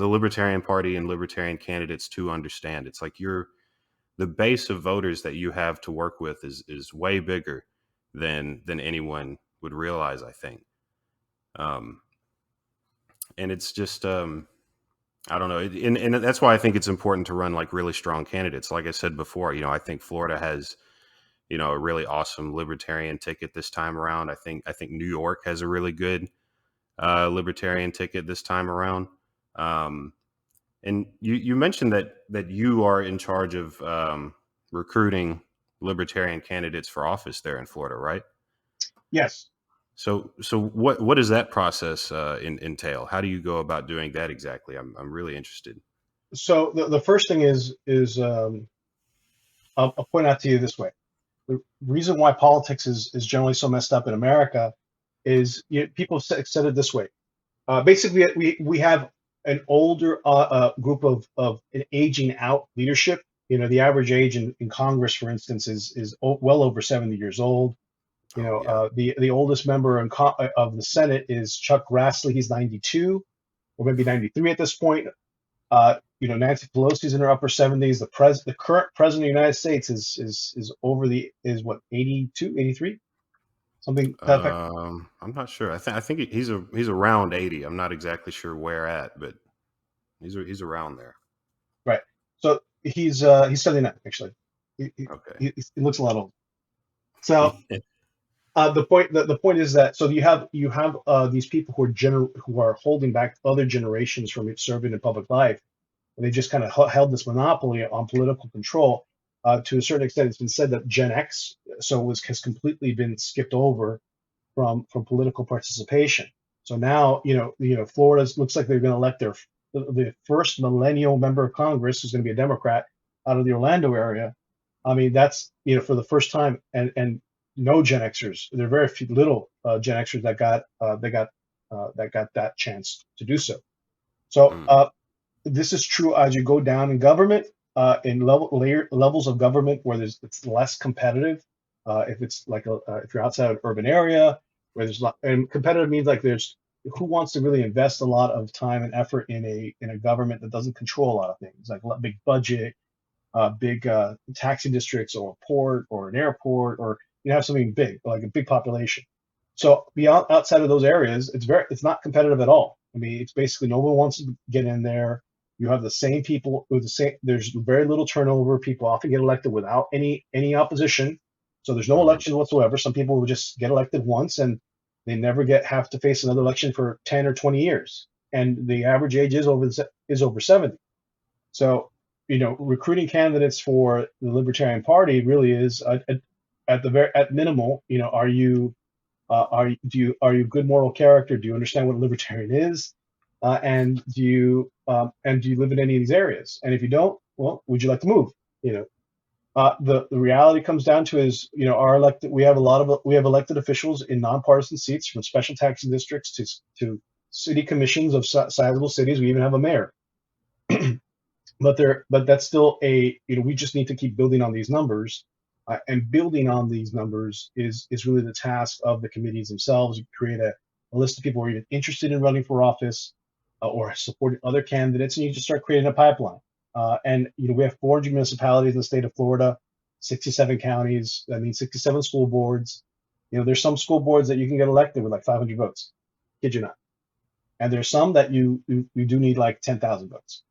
A: Libertarian Party and Libertarian candidates to understand. It's like the base of voters that you have to work with is way bigger than anyone would realize, I think. And it's just I don't know, and that's why I think it's important to run like really strong candidates. Like I said before, I think Florida has a really awesome libertarian ticket this time around. I think New York has a really good libertarian ticket this time around. And you mentioned that you are in charge of recruiting libertarian candidates for office there in Florida, right?
B: yes.
A: So what does that process entail? How do you go about doing that exactly? I'm really interested.
B: So the first thing is I'll point out to you this way: the reason why politics is generally so messed up in America is, people said it this way. Basically, we have an older group of an aging out leadership. The average age in Congress, for instance, is well over 70 years old.
A: Oh yeah.
B: The oldest member of the Senate is Chuck Grassley. He's 92 or maybe 93 at this point. Nancy Pelosi's in her upper 70s. The current president of the United States is what, 82, 83, something to that effect.
A: I'm not sure. I think he's around 80. I'm not exactly sure where at, but he's around there.
B: Right. So he's 79 actually. He,
A: Okay.
B: he looks a lot old. So The point is that so you have these people who are holding back other generations from serving in public life, and they just kind of held this monopoly on political control. To a certain extent, it's been said that Gen X has completely been skipped over from political participation. So now Florida looks like they're going to elect the first millennial member of Congress who's going to be a Democrat out of the Orlando area. I mean, that's for the first time, and no Gen Xers. There are very few little Gen Xers that got that chance to do so. So
A: Mm.
B: this is true as you go down in government, in levels of government where it's less competitive. If it's like if you're outside of an urban area where there's not, and competitive means like there's who wants to really invest a lot of time and effort in a government that doesn't control a lot of things like a big budget, big taxi districts or a port or an airport, or you have something big like a big population. So beyond outside of those areas, it's not competitive at all. I mean, it's basically no one wants to get in there. You have the same people with the same. There's very little turnover. People often get elected without any opposition. So there's no
A: Mhm.
B: election whatsoever. Some people will just get elected once and they never have to face another election for 10 or 20 years. And the average age is over 70. So recruiting candidates for the Libertarian Party really is at minimal. Are you good moral character? Do you understand what a libertarian is? And do you live in any of these areas? And if you don't, well, would you like to move? The reality comes down to is our elected we have elected officials in nonpartisan seats from special taxing districts to city commissions of sizable cities. We even have a mayor. But that's still we just need to keep building on these numbers, and building on these numbers is really the task of the committees themselves. You create a list of people who are even interested in running for office, or supporting other candidates, and you just start creating a pipeline. And we have 400 municipalities in the state of Florida, 67 counties. That means 67 school boards. There's some school boards that you can get elected with like 500 votes. Kid you not. And there's some that you do need like 10,000 votes,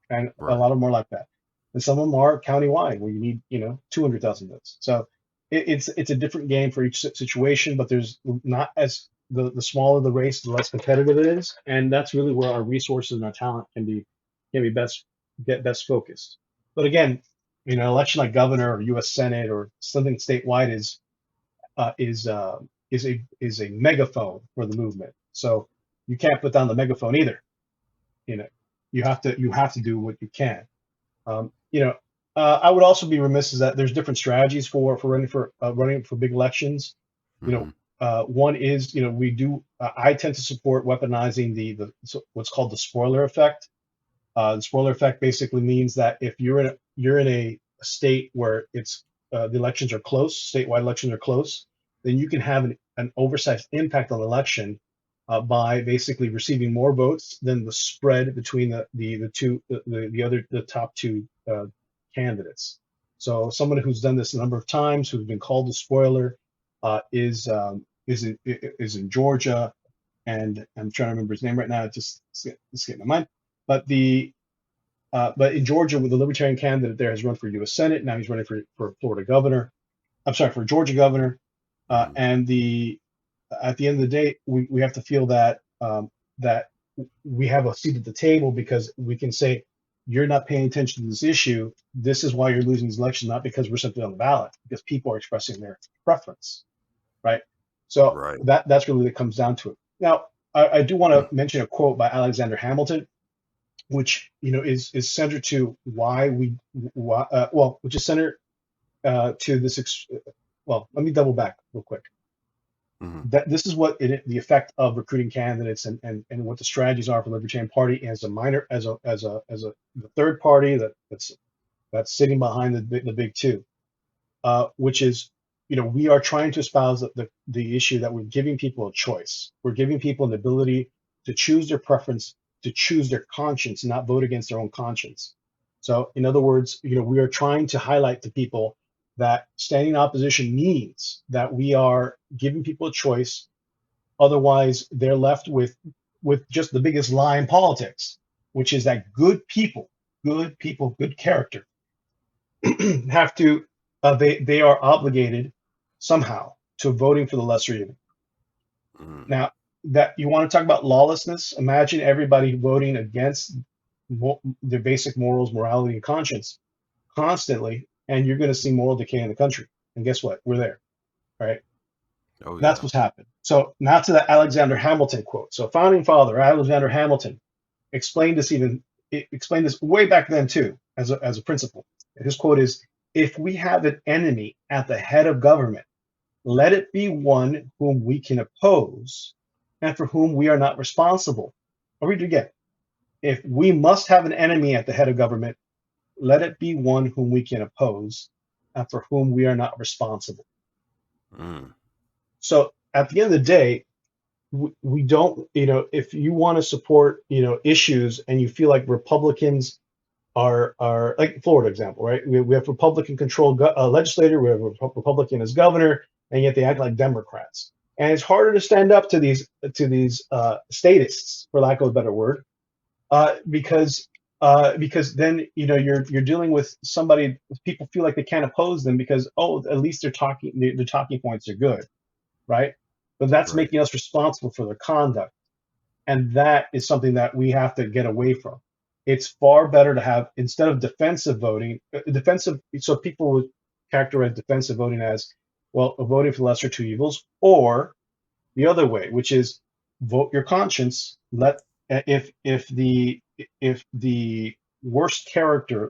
B: and a
A: Right.
B: lot of them are like that. And some of them are countywide where you need 200,000 votes. So it's a different game for each situation, but there's not as the smaller the race, the less competitive it is, and that's really where our resources and our talent can be best focused. But again, an election like governor or U.S. Senate or something statewide uh, is uh, is a megaphone for the movement. So you can't put down the megaphone either. You know, you have to do what you can. Um, you know, I would also be remiss is that there's different strategies for running for big elections. You know,
A: Mhm.
B: one is we do. I tend to support weaponizing what's called the spoiler effect. The spoiler effect basically means that if you're in a state where the elections are close, statewide elections are close, then you can have an oversized impact on the election by basically receiving more votes than the spread between the top two candidates. So someone who's done this a number of times, who's been called a spoiler, is in Georgia, and I'm trying to remember his name right now. It's getting my mind. But in Georgia, with the Libertarian candidate there has run for U.S. Senate. Now he's running for Florida governor. I'm sorry, for Georgia governor.
A: Mhm.
B: And at the end of the day, we have to feel that we have a seat at the table because we can say, you're not paying attention to this issue. This is why you're losing these elections, not because we're simply on the ballot, because people are expressing their preference, right? So
A: Right.
B: that's really what it comes down to it. Now, I do want
A: Mm.
B: to mention a quote by Alexander Hamilton, which is centered to which is centered to well, let me double back real quick.
A: Mhm.
B: That this is the effect of recruiting candidates, and what the strategies are for the Libertarian Party as a minor as a the third party that's sitting behind the big two, which is we are trying to espouse the issue that we're giving people a choice. We're giving people an ability to choose their preference, to choose their conscience, and not vote against their own conscience. So, in other words, we are trying to highlight to people that standing opposition means that we are giving people a choice. Otherwise, they're left with just the biggest lie in politics, which is that good people, good character have to they are obligated somehow. to voting for the lesser evil.
A: Mm.
B: Now, that you want to talk about lawlessness, imagine everybody voting against their basic morals, morality, and conscience constantly, and you're going to see moral decay in the country. And guess what? We're there, right?
A: Oh
B: That's
A: yeah.
B: what's happened. So, not to the Alexander Hamilton quote. So, founding father Alexander Hamilton explained this explained this way back then too, as a principle. His quote is, "If we have an enemy at the head of government, let it be one whom we can oppose and for whom we are not responsible." I'll read it again. If we must have an enemy at the head of government, let it be one whom we can oppose and for whom we are not responsible.
A: Mm.
B: So at the end of the day, we don't, if you want to support, issues and you feel like Republicans are like Florida example, right? We have Republican controlled legislator, we have a Republican as governor, and yet they act like Democrats. And it's harder to stand up to these statists, for lack of a better word, because then you're dealing with somebody. People feel like they can't oppose them because, oh, at least their talking points are good, right? But that's
A: Right.
B: making us responsible for their conduct, and that is something that we have to get away from. It's far better to have, instead of defensive voting, defensive. So people would characterize defensive voting as, well, voting for the lesser two evils, or the other way, which is vote your conscience. Let if the worst character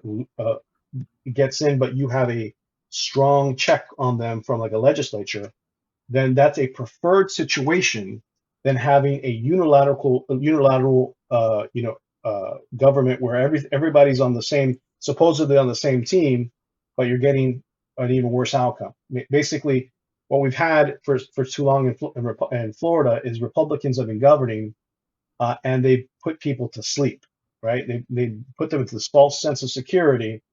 B: gets in, but you have a strong check on them from like a legislature, then that's a preferred situation than having a unilateral government where everybody's on the same, supposedly on the same team, but you're getting an even worse outcome. Basically, what we've had for too long in Florida is Republicans have been governing, and they put people to sleep, right? They put them into this false sense of security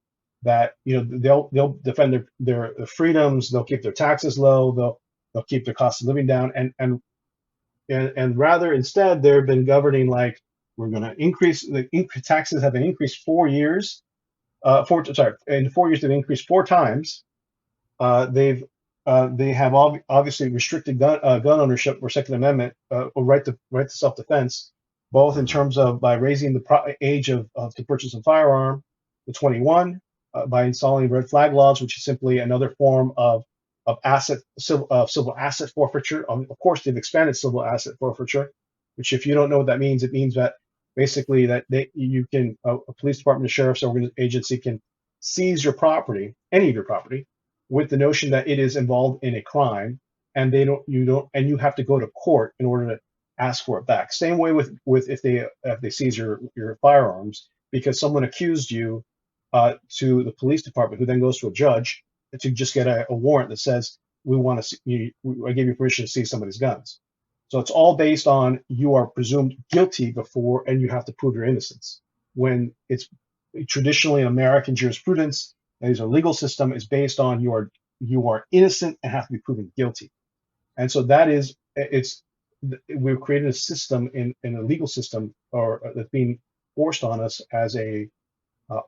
B: that they'll defend their freedoms, they'll keep their taxes low, they'll keep their cost of living down, and rather instead they've been governing like, we're going to increase taxes have been increased 4 years. In 4 years they've increased 4 times. They have obviously restricted gun ownership or Second Amendment or right to self defense, both in
A: Mm-hmm.
B: terms of by raising the age of to purchase a firearm to 21, by installing red flag laws, which is simply another form of civil asset forfeiture. Of course, they've expanded civil asset forfeiture, which, if you don't know what that means, it means that basically that you can a police department, a sheriff's agency can seize your property, any of your property, with the notion that it is involved in a crime, and and you have to go to court in order to ask for it back. Same way with if they seize your firearms because someone accused you, to the police department, who then goes to a judge to just get a warrant that says, we want to see, I give you permission to seize somebody's guns. So it's all based on you are presumed guilty before, and you have to prove your innocence. When it's traditionally in American jurisprudence, there's a legal system is based on you are innocent and have to be proven guilty. And so we've created a system in a legal system or that's being forced on us as a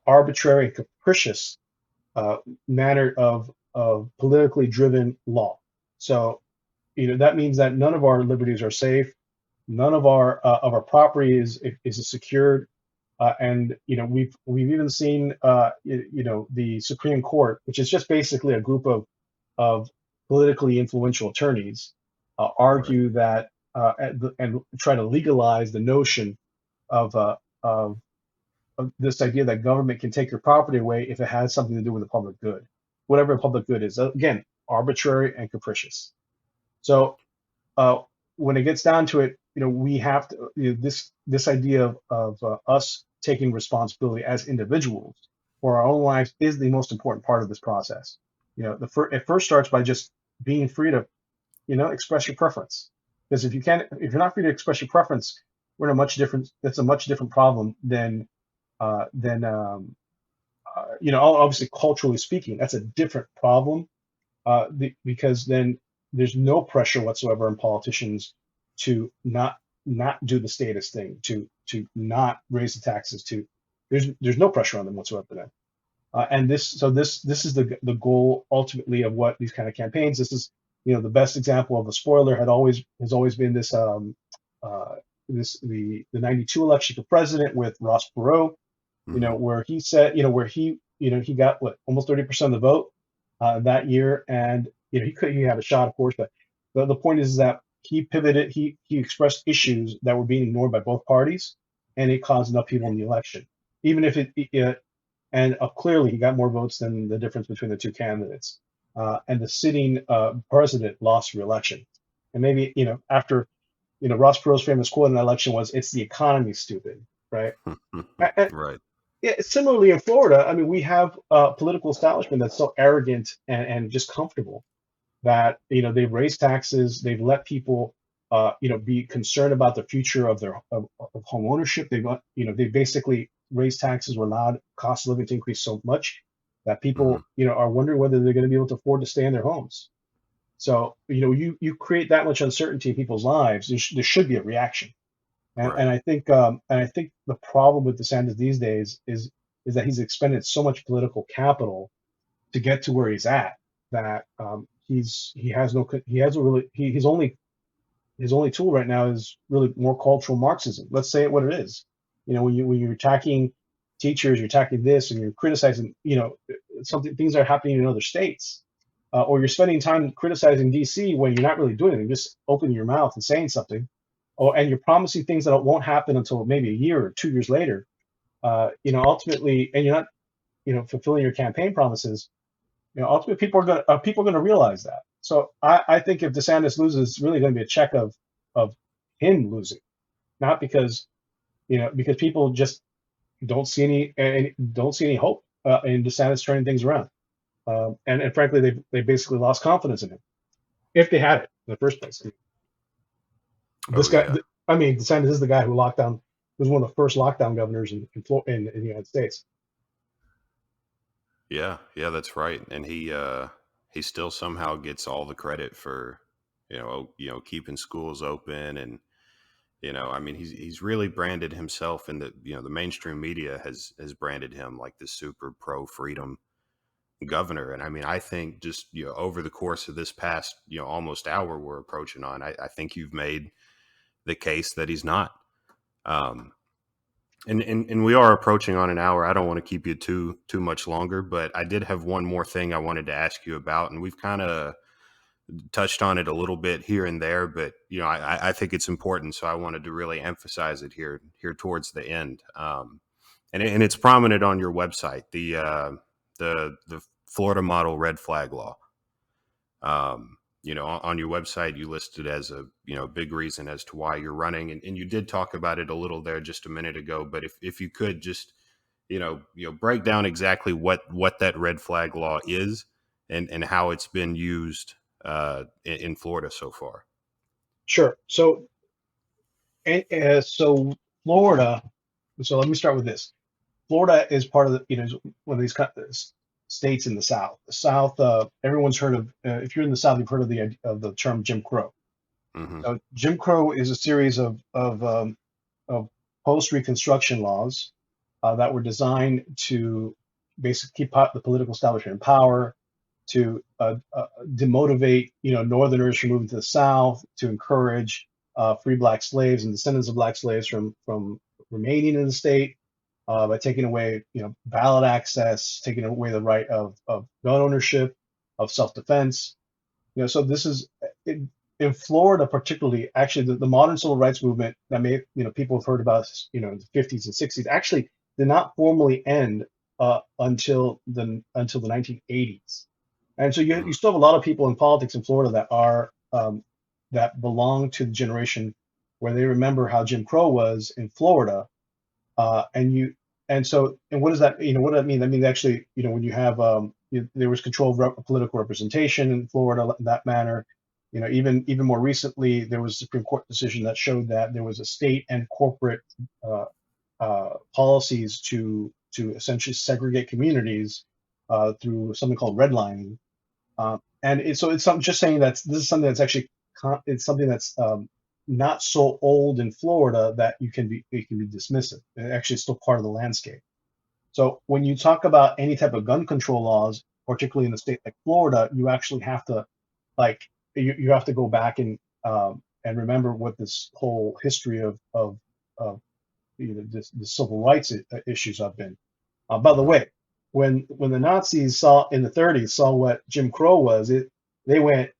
B: arbitrary and capricious manner of politically driven law. So that means that none of our liberties are safe, none of our property is secured, and we've even seen the Supreme Court, which is just basically a group of politically influential attorneys,
A: Right.
B: argue that and try to legalize the notion of this idea that government can take your property away if it has something to do with the public good, whatever the public good is. Again, arbitrary and capricious. So uh, when it gets down to it, we have to, this idea of us taking responsibility as individuals for our own lives is the most important part of this process. It first starts by just being free to, express your preference. Because if you're not free to express your preference, we're in a much different. That's a much different problem than obviously culturally speaking, that's a different problem, because then there's no pressure whatsoever on politicians to not do the status thing, to not raise the taxes, there's no pressure on them whatsoever then. And this is the goal ultimately of what these kind of campaigns. This is The best example of a spoiler has always been uh, the '92 election for president with Ross Perot,
A: Hmm.
B: where he said, he got what, almost 30% of the vote that year, and he had a shot, of course, but the point is that he pivoted, he expressed issues that were being ignored by both parties, and it caused enough people in the election, even if and clearly he got more votes than the difference between the two candidates, and the sitting president lost re-election, and maybe after Ross Perot's famous quote in that election was, "It's the economy, stupid," right?
A: Right.
B: Yeah, similarly in Florida, I mean, we have a political establishment that's so arrogant and just comfortable that they've raised taxes, they've let people be concerned about the future of their of home ownership. They basically raised taxes or allowed cost of living to increase so much that
A: Hmm.
B: people are wondering whether they're going to be able to afford to stay in their homes. So you create that much uncertainty in people's lives, there should be a reaction. And
A: Right.
B: I think the problem with DeSantis these days is that he's expended so much political capital to get to where he's at, that he has no he hasn't really he, his only tool right now is really more cultural Marxism. Let's say it what it is. When you're attacking teachers, you're attacking this, and you're criticizing something, things that are happening in other states, or you're spending time criticizing DC when you're not really doing anything, just opening your mouth and saying something, and you're promising things that won't happen until maybe a year or 2 years later. Ultimately, and you're not fulfilling your campaign promises. Ultimately, people are going to realize that. So I think if DeSantis loses, it's really going to be a check of him losing, not because people just don't see any hope in DeSantis turning things around. And frankly, they basically lost confidence in him, if they had it in the first place.
A: Oh
B: This guy,
A: yeah.
B: I mean, DeSantis is the guy who was one of the first lockdown governors in the United States.
A: Yeah. Yeah. That's right. And he still somehow gets all the credit for keeping schools open. And I mean, he's really branded himself, and the mainstream media has branded him like this super pro freedom governor. And I mean, I think just over the course of this past almost hour we're approaching on, I think you've made the case that he's not. Um, and we are approaching on an hour. I don't want to keep you too much longer, but I did have one more thing I wanted to ask you about, and we've kind of touched on it a little bit here and there, but I think it's important, so I wanted to really emphasize it here towards the end. And it's prominent on your website, the Florida model red flag law. On your website, you listed as a big reason as to why you're running, and you did talk about it a little there just a minute ago. But if you could just break down exactly what that red flag law is, and how it's been used in Florida so far.
B: Sure. So Florida. So let me start with this. Florida is part of is one of these states in the South. The South, everyone's heard of. If you're in the South, you've heard of the term Jim Crow.
A: Hmm.
B: So Jim Crow is a series of post-Reconstruction laws that were designed to basically keep the political establishment in power, to demotivate Northerners from moving to the South, to encourage free black slaves and descendants of black slaves from remaining in the state, by taking away ballot access, taking away the right of gun ownership, of self-defense. So this is in Florida particularly. Actually, the modern civil rights movement that people have heard about in the 50s and 60s actually did not formally end until the 1980s. And so you
A: Hmm.
B: still have a lot of people in politics in Florida that belong to the generation where they remember how Jim Crow was in Florida. And what does that what does that mean? That means actually when you have there was control of political representation in Florida in that manner. Even more recently, there was a Supreme Court decision that showed that there was a state and corporate uh, policies to essentially segregate communities through something called redlining. So it's just saying that this is something that's actually it's something that's not so old in Florida that it can be dismissive. It actually is still part of the landscape. So when you talk about any type of gun control laws, particularly in a state like Florida, you actually have to like you have to go back and remember what this whole history of the civil rights issues have been. By the
A: Mhm.
B: way, when the Nazis saw in the 30s saw what Jim Crow was, they went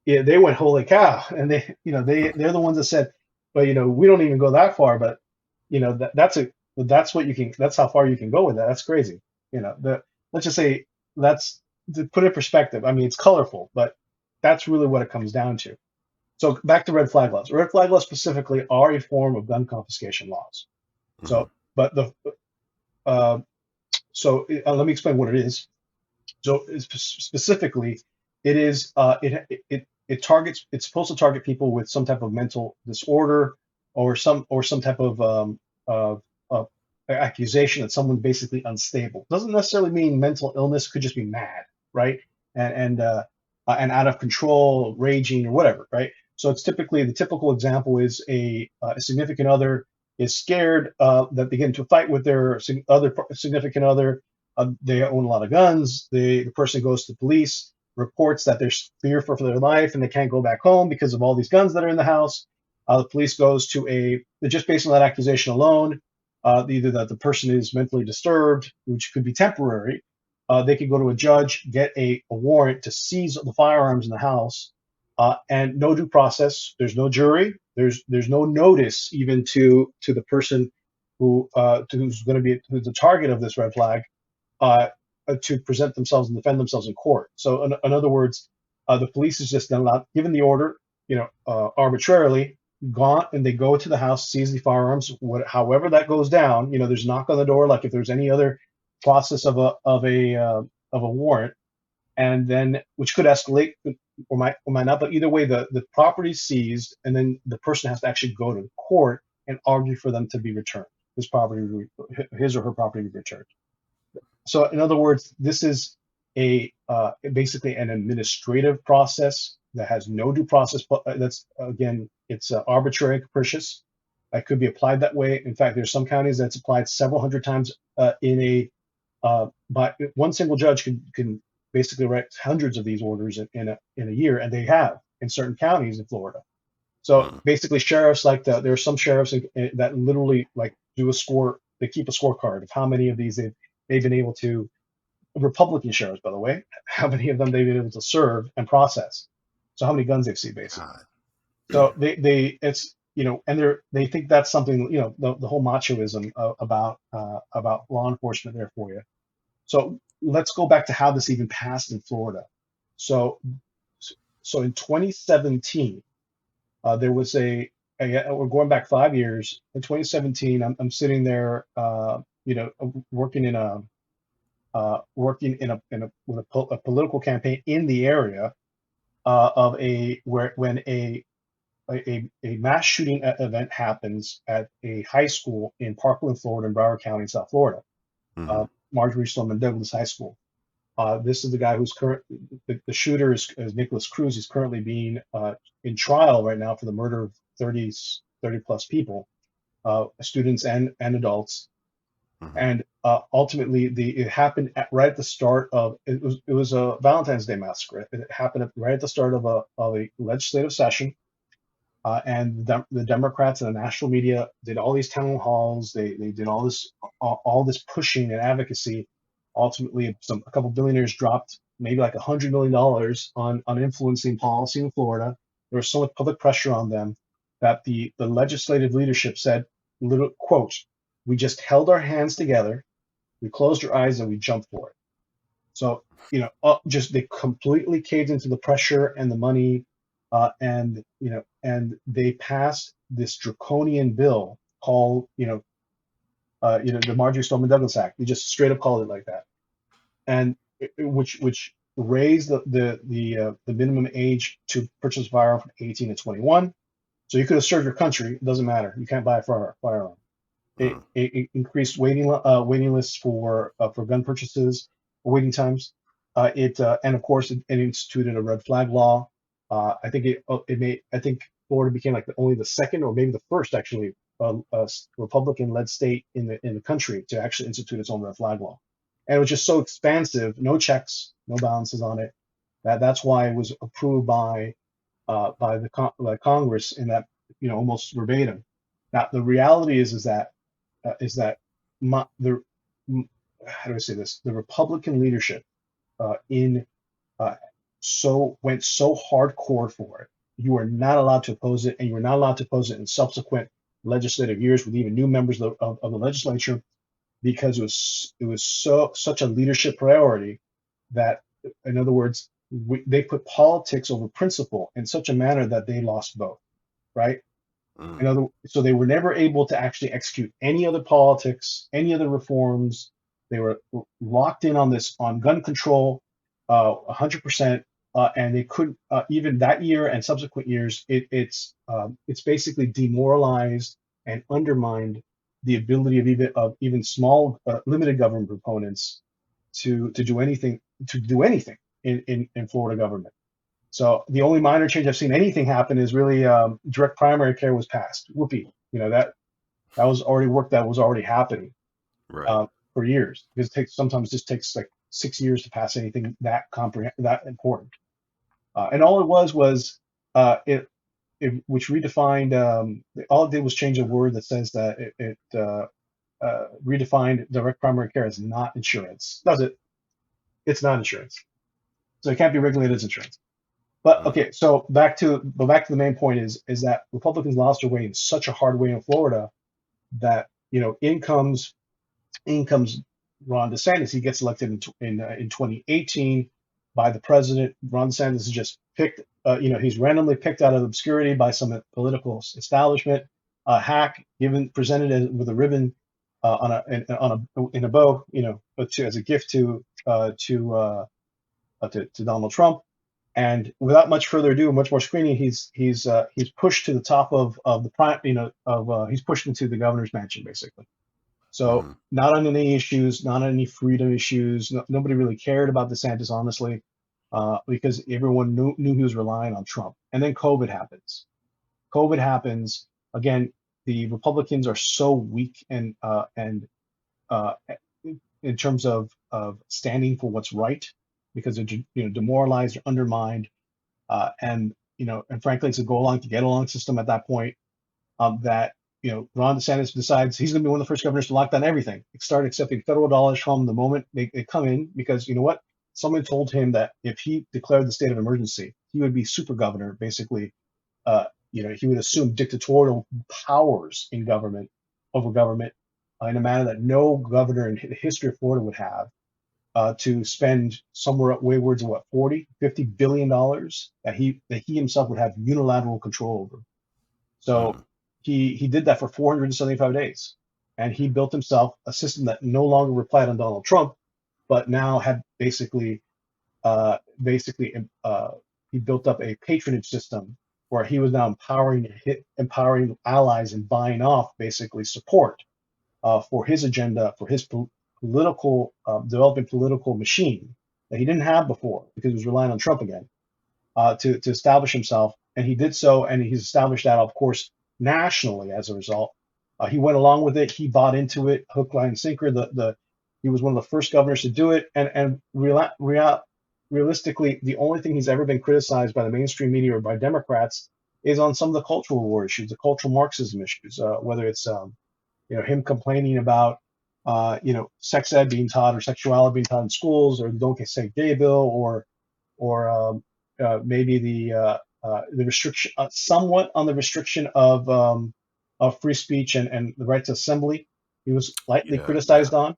B: they went holy cow, and they're the ones that said, but we don't even go that far, but that's what you can that's how far you can go with that. That's crazy. Let's just say that's to put it in perspective. I mean, it's colorful, but that's really what it comes down to. So back to red flag laws. Red flag laws specifically are a form of gun confiscation laws.
A: Mhm.
B: So, but the uh, let me explain what it is. So specifically, it is it targets. It's supposed to target people with some type of mental disorder or some type of accusation that someone basically unstable. Doesn't necessarily mean mental illness. Could just be mad, right? And out of control, raging or whatever, right? So it's typically the typical example is a significant other is scared that they get into a fight with their other significant other. They own a lot of guns. The person goes to the police, reports that they're fearful for their life and they can't go back home because of all these guns that are in the house. The police goes to just based on that accusation alone, either that the person is mentally disturbed, which could be temporary. They could go to a judge, get a warrant to seize the firearms in the house, and no due process. There's no jury. There's no notice even to the person who's going to be who's the target of this red flag uh, to present themselves and defend themselves in court. So, in other words, the police is just not given the order, arbitrarily gone, and they go to the house, seize the firearms. However that goes down, there's a knock on the door, like if there's any other process of a warrant, and then which could escalate or might not. But either way, the property's seized, and then the person has to actually go to court and argue for them to be returned. His or her property be returned. So in other words, this is basically an administrative process that has no due process. But that's again, it's arbitrary and capricious. It could be applied that way. In fact, there's some counties that's applied several hundred times by one single judge can basically write hundreds of these orders in a year, and they have in certain counties in Florida. So
A: Mhm.
B: basically, sheriffs there are some sheriffs that literally like do a score. They keep a scorecard of how many of these they've been able to. Republican sheriffs, by the way, how many of them they've been able to serve and process. So how many guns they've seen, basically.
A: God.
B: So it's and they think that's something the whole machoism about law enforcement there for you. So let's go back to how this even passed in Florida. So so in 2017, there was we're going back 5 years. In 2017, I'm sitting there, working with a political campaign in the area of when a mass shooting event happens at a high school in Parkland, Florida, in Broward County, South Florida,
A: Mhm.
B: Marjorie Stoneman Douglas High School. This is the guy who's the shooter is Nicholas Cruz. He's currently being in trial right now for the murder of 30 plus people, students and adults.
A: Mhm.
B: And ultimately, it happened right at the start of it was a Valentine's Day massacre. It happened right at the start of a legislative session, and the Democrats and the national media did all these town halls. They did all this pushing and advocacy. Ultimately, a couple billionaires dropped maybe like $100 million on influencing policy in Florida. There was so much public pressure on them that the legislative leadership said, little quote, "We just held our hands together, we closed our eyes, and we jumped for it." So, just they completely caved into the pressure and the money, and they passed this draconian bill called, the Marjorie Stoneman Douglas Act. They just straight up called it like that, and which raised the minimum age to purchase a firearm from 18 to 21. So you could have served your country. It doesn't matter. You can't buy a firearm. It,
A: Mhm.
B: it increased waiting lists for gun purchases, waiting times. It and of course it instituted a red flag law. I think Florida became like only the second or maybe the first actually Republican-led state in the country to actually institute its own red flag law. And it was just so expansive, no checks, no balances on it. That's why it was approved by by Congress in that, almost verbatim. Now the reality is that my, the how do I say this? The Republican leadership in uh, went so hardcore for it. You are not allowed to oppose it, and you are not allowed to oppose it in subsequent legislative years with even new members of the legislature, because it was such a leadership priority that, in other words, they put politics over principle in such a manner that they lost both, right?
A: Mm.
B: So they were never able to actually execute any other politics, any other reforms. They were locked in on gun control, 100%, and they couldn't, even that year and subsequent years. It's basically demoralized and undermined the ability of even small, limited government proponents to do anything in Florida government. So the only minor change I've seen anything happen is really, direct primary care was passed. Whoopee. That was already work that was already happening
A: Right.
B: for years, because sometimes it just takes like 6 years to pass anything that important. And all it was which redefined, all it did was change a word that says that it redefined direct primary care as not insurance. Does it? It's not insurance, so it can't be regulated as insurance. But
A: Mm.
B: okay, so back to the main point is that Republicans lost their way in such a hard way in Florida that, in comes Ron DeSantis. He gets elected in 2018 by the president. Ron DeSantis is just picked. He's randomly picked out of obscurity by some political establishment. Hack presented with a ribbon, in a bow, as a gift to Donald Trump. And without much further ado, much more screening, he's pushed to the top of the prime, he's pushed into the governor's mansion, basically. So
A: Mm.
B: not on any issues, not on any freedom issues. Nobody really cared about DeSantis, honestly, because everyone knew he was relying on Trump. And then COVID happens. COVID happens again. The Republicans are so weak and uh, in terms of standing for what's right, because they're demoralized or undermined, and frankly, it's a go along to get along system at that point. That Ron DeSantis decides he's going to be one of the first governors to lock down everything, start accepting federal dollars from the moment they come in, because you know what? Someone told him that if he declared the state of emergency, he would be super governor, basically. He would assume dictatorial powers over government, in a manner that no governor in the history of Florida would have, to spend somewhere waywards of what, 40-50 billion dollars that he himself would have unilateral control over. So
A: Mm.
B: he did that for 475 days, and he built himself a system that no longer relied on Donald Trump, but now had he built up a patronage system where he was now empowering allies and buying off basically support, for his agenda, for his political, developing political machine that he didn't have before, because he was relying on Trump again, to establish himself. And he did so, and he's established that, of course, nationally as a result. He went along with it. He bought into it, hook, line, and sinker. He was one of the first governors to do it. And realistically, the only thing he's ever been criticized by the mainstream media or by Democrats is on some of the cultural war issues, the cultural Marxism issues, whether it's him complaining about sex ed being taught, or sexuality being taught in schools, or the Don't Say Gay bill, or maybe the restriction, somewhat on the restriction of free speech and the right to assembly. He was lightly
A: Yeah. Yeah.
B: criticized on.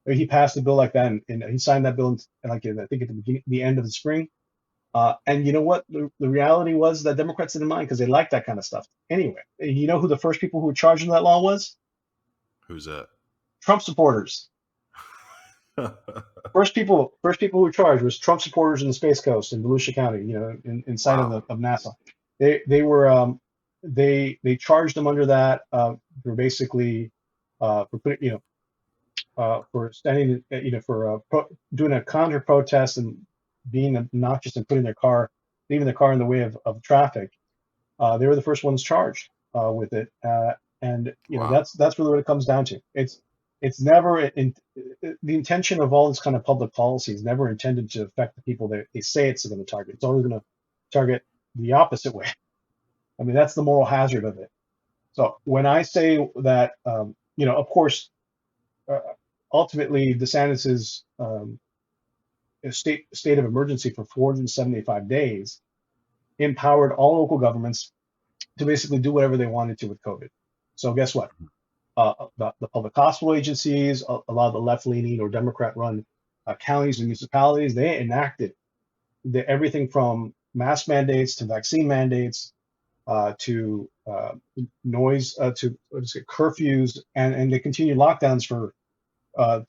B: He passed a bill like that, and he signed that bill, I think at the end of the spring. And you know what? The reality was that Democrats didn't mind, because they liked that kind of stuff. Anyway, you know who the first people who were charged in that law was?
A: Who's that?
B: Trump supporters. First people who were charged was Trump supporters in the Space Coast in Volusia County, in sight
A: Wow.
B: of NASA. They charged them under that, for basically, for putting, for standing, for doing a counter protest and being obnoxious and leaving their car in the way of traffic. They were the first ones charged with it, and
A: Wow.
B: that's really what it comes down to. It's never the intention of all this kind of public policy is never intended to affect the people that they say it's going to target. It's always going to target the opposite way. I mean, that's the moral hazard of it. So when I say that, of course, uh, ultimately DeSantis's state of emergency for 475 days empowered all local governments to basically do whatever they wanted to with COVID. So guess what? The public hospital agencies, a lot of the left-leaning or Democrat-run counties and municipalities, they enacted everything from mask mandates to vaccine mandates to noise to curfews, and they continued lockdowns for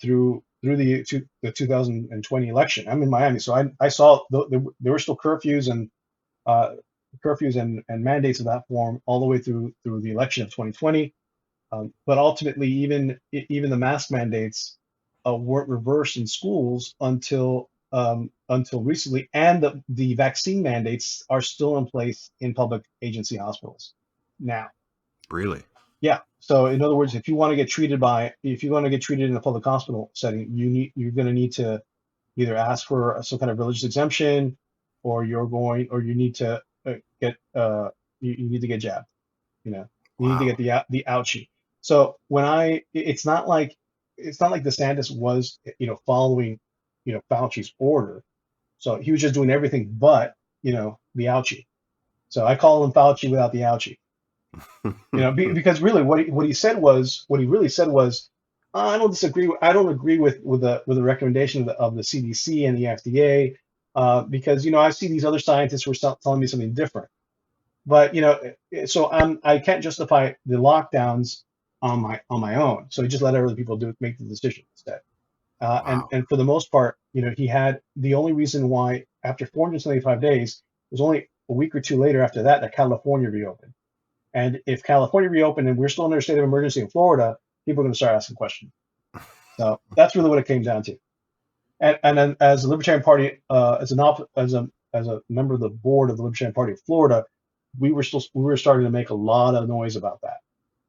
B: through the 2020 election. I'm in Miami, so I saw there were still curfews and mandates of that form all the way through the election of 2020. But ultimately, even the mask mandates weren't reversed in schools until recently, and the vaccine mandates are still in place in public agency hospitals now.
A: Really?
B: Yeah. So in other words, if you want to get treated in a public hospital setting, you're going to need to either ask for some kind of religious exemption, or you need to get you need to get jabbed. You need to get the ouchie. So it's not like DeSantis was following Fauci's order. So he was just doing everything but the ouchie. So I call him Fauci without the ouchie. Because really what he really said was, I don't agree with the recommendation of the CDC and the FDA, because I see these other scientists who are telling me something different. But so I can't justify the lockdowns on my own. So he just let other people make the decision instead.
A: Wow.
B: And for the most part, he had the only reason why after 475 days, it was only a week or two later after that California reopened. And if California reopened and we're still under a state of emergency in Florida, people are going to start asking questions. So that's really what it came down to. And then as the Libertarian Party, as a member of the board of the Libertarian Party of Florida, we were starting to make a lot of noise about that.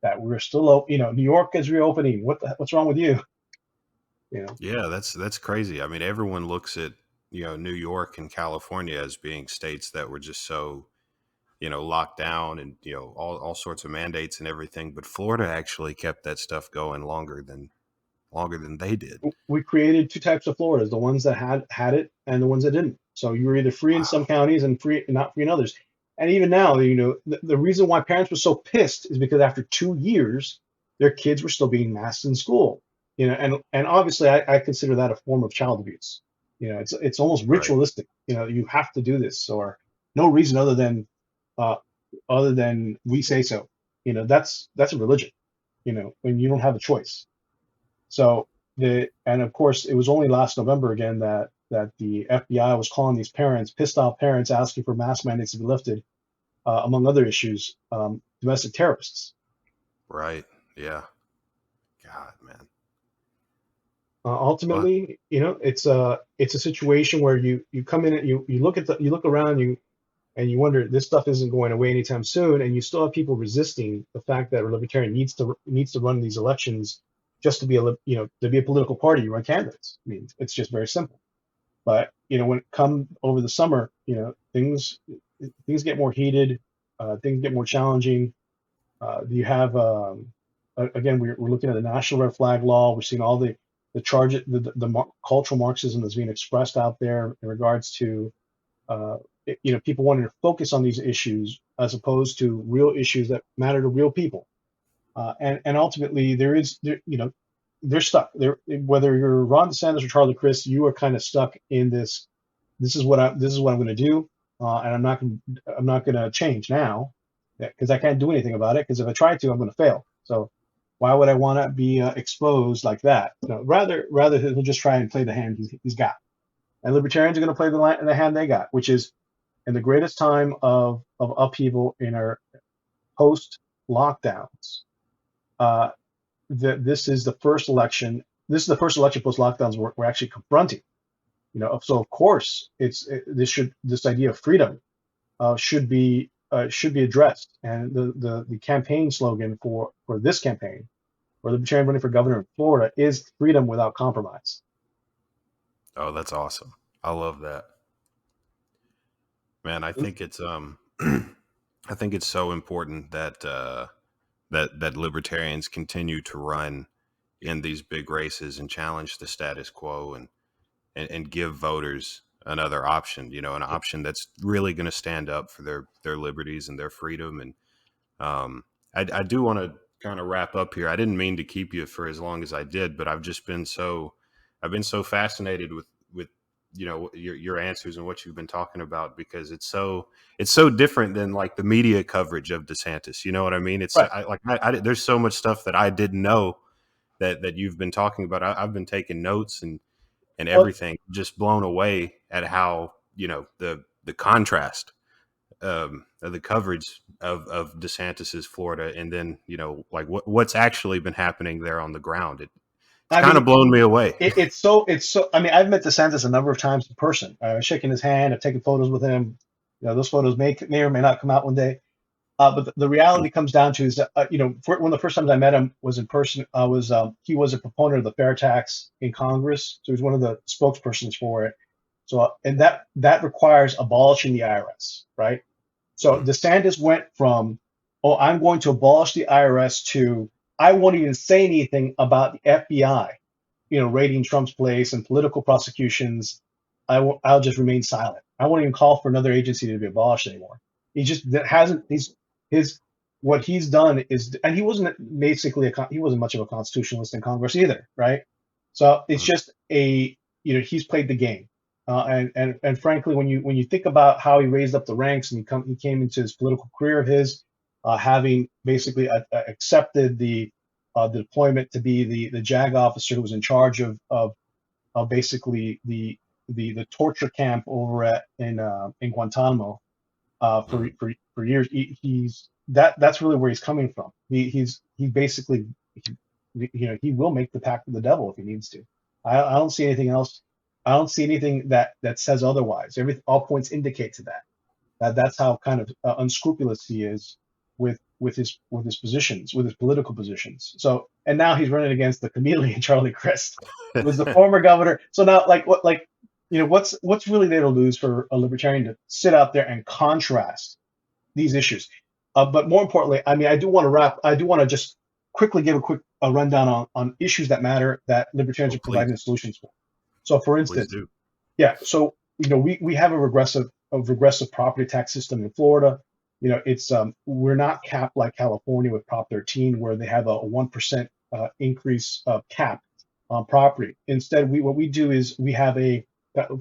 B: That we're still, New York is reopening. What's wrong with you?
A: Yeah, that's crazy. I mean, everyone looks at New York and California as being states that were just so locked down and all sorts of mandates and everything. But Florida actually kept that stuff going longer than they did.
B: We created two types of Floridas: the ones that had it and the ones that didn't. So you were either free in some counties and not free in others. And even now, the reason why parents were so pissed is because after 2 years, their kids were still being masked in school. And obviously, I consider that a form of child abuse. It's almost ritualistic. Right. You have to do this, or no reason other than we say so. That's a religion. When you don't have a choice. So and of course, it was only last November again that the FBI was calling these pissed off parents, asking for mask mandates to be lifted, among other issues, domestic terrorists.
A: Right. Yeah. God, man.
B: Ultimately, it's a situation where you come in and you look around you, and you wonder, this stuff isn't going away anytime soon, and you still have people resisting the fact that a Libertarian needs to run these elections just to be a political party. You run candidates. I mean, it's just very simple. But when it comes over the summer, things get more heated, things get more challenging. You have again, we're looking at the national red flag law. We're seeing all the cultural Marxism that's being expressed out there in regards to people wanting to focus on these issues as opposed to real issues that matter to real people. And ultimately, they're stuck. Whether you're Ron DeSantis or Charlie Crist, you are kind of stuck in this. This is what I'm going to do, and I'm not going to change now, because I can't do anything about it. Because if I try to, I'm going to fail. So why would I want to be exposed like that? Rather he'll just try and play the hand he's got. And Libertarians are going to play the hand they got, which is in the greatest time of upheaval in our post lockdowns. This is the first election. This is the first election post lockdowns we're actually confronting. So of course this idea of freedom should be addressed. And the campaign slogan for this campaign, for the Libertarian running for governor in Florida, is freedom without compromise.
A: Oh, that's awesome. I love that. Man, I think it's I think it's so important that that libertarians continue to run in these big races and challenge the status quo, and give voters another option. You know, an option that's really going to stand up for their liberties and their freedom. And I do want to kind of wrap up here. I didn't mean to keep you for as long as I did, but I've been so fascinated with your answers and what you've been talking about, because it's so different than like the media coverage of DeSantis. You know what I mean?
B: Right.
A: There's so much stuff that I didn't know that you've been talking about. I've been taking notes and
B: Well,
A: everything, just blown away at how the contrast of the coverage of DeSantis's Florida, and then like what's actually been happening there on the ground. It's
B: I
A: kind
B: mean,
A: of blown me away.
B: it's so. I mean, I've met DeSantis a number of times in person. Shaking his hand, I've taken photos with him. Those photos may or may not come out one day. But the reality comes down to is that one of the first times I met him was in person. He was a proponent of the fair tax in Congress, so he was one of the spokespersons for it. So and that requires abolishing the IRS, right? So
A: Mm,
B: DeSantis went from, oh, I'm going to abolish the IRS to, I won't even say anything about the FBI, raiding Trump's place and political prosecutions. I'll just remain silent. I won't even call for another agency to be abolished anymore. He just that hasn't his what he's done is, and he wasn't basically he wasn't much of a constitutionalist in Congress either, right? So it's
A: mm,
B: just he's played the game. And frankly, when you think about how he raised up the ranks and he came into his political career of his, having basically accepted the deployment to be the JAG officer who was in charge of basically the torture camp over in Guantanamo
A: mm.
B: for years. That's really where he's coming from. He basically he will make the pact with the devil if he needs to. I don't see anything else. I don't see anything that says otherwise. All points indicate to that. That's how kind of unscrupulous he is with his positions, with his political positions. So and now he's running against the chameleon Charlie Crist, who was the former governor. So now what's really there to lose for a libertarian to sit out there and contrast these issues? But more importantly, I mean, I do want to just quickly give a rundown on issues that matter that libertarians
A: Oh,
B: are
A: please,
B: providing solutions for. So, for
A: please
B: instance,
A: do.
B: yeah, so we have a regressive property tax system in Florida. It's we're not capped like California with Prop 13, where they have a 1% increase cap on property. Instead, what we do is we have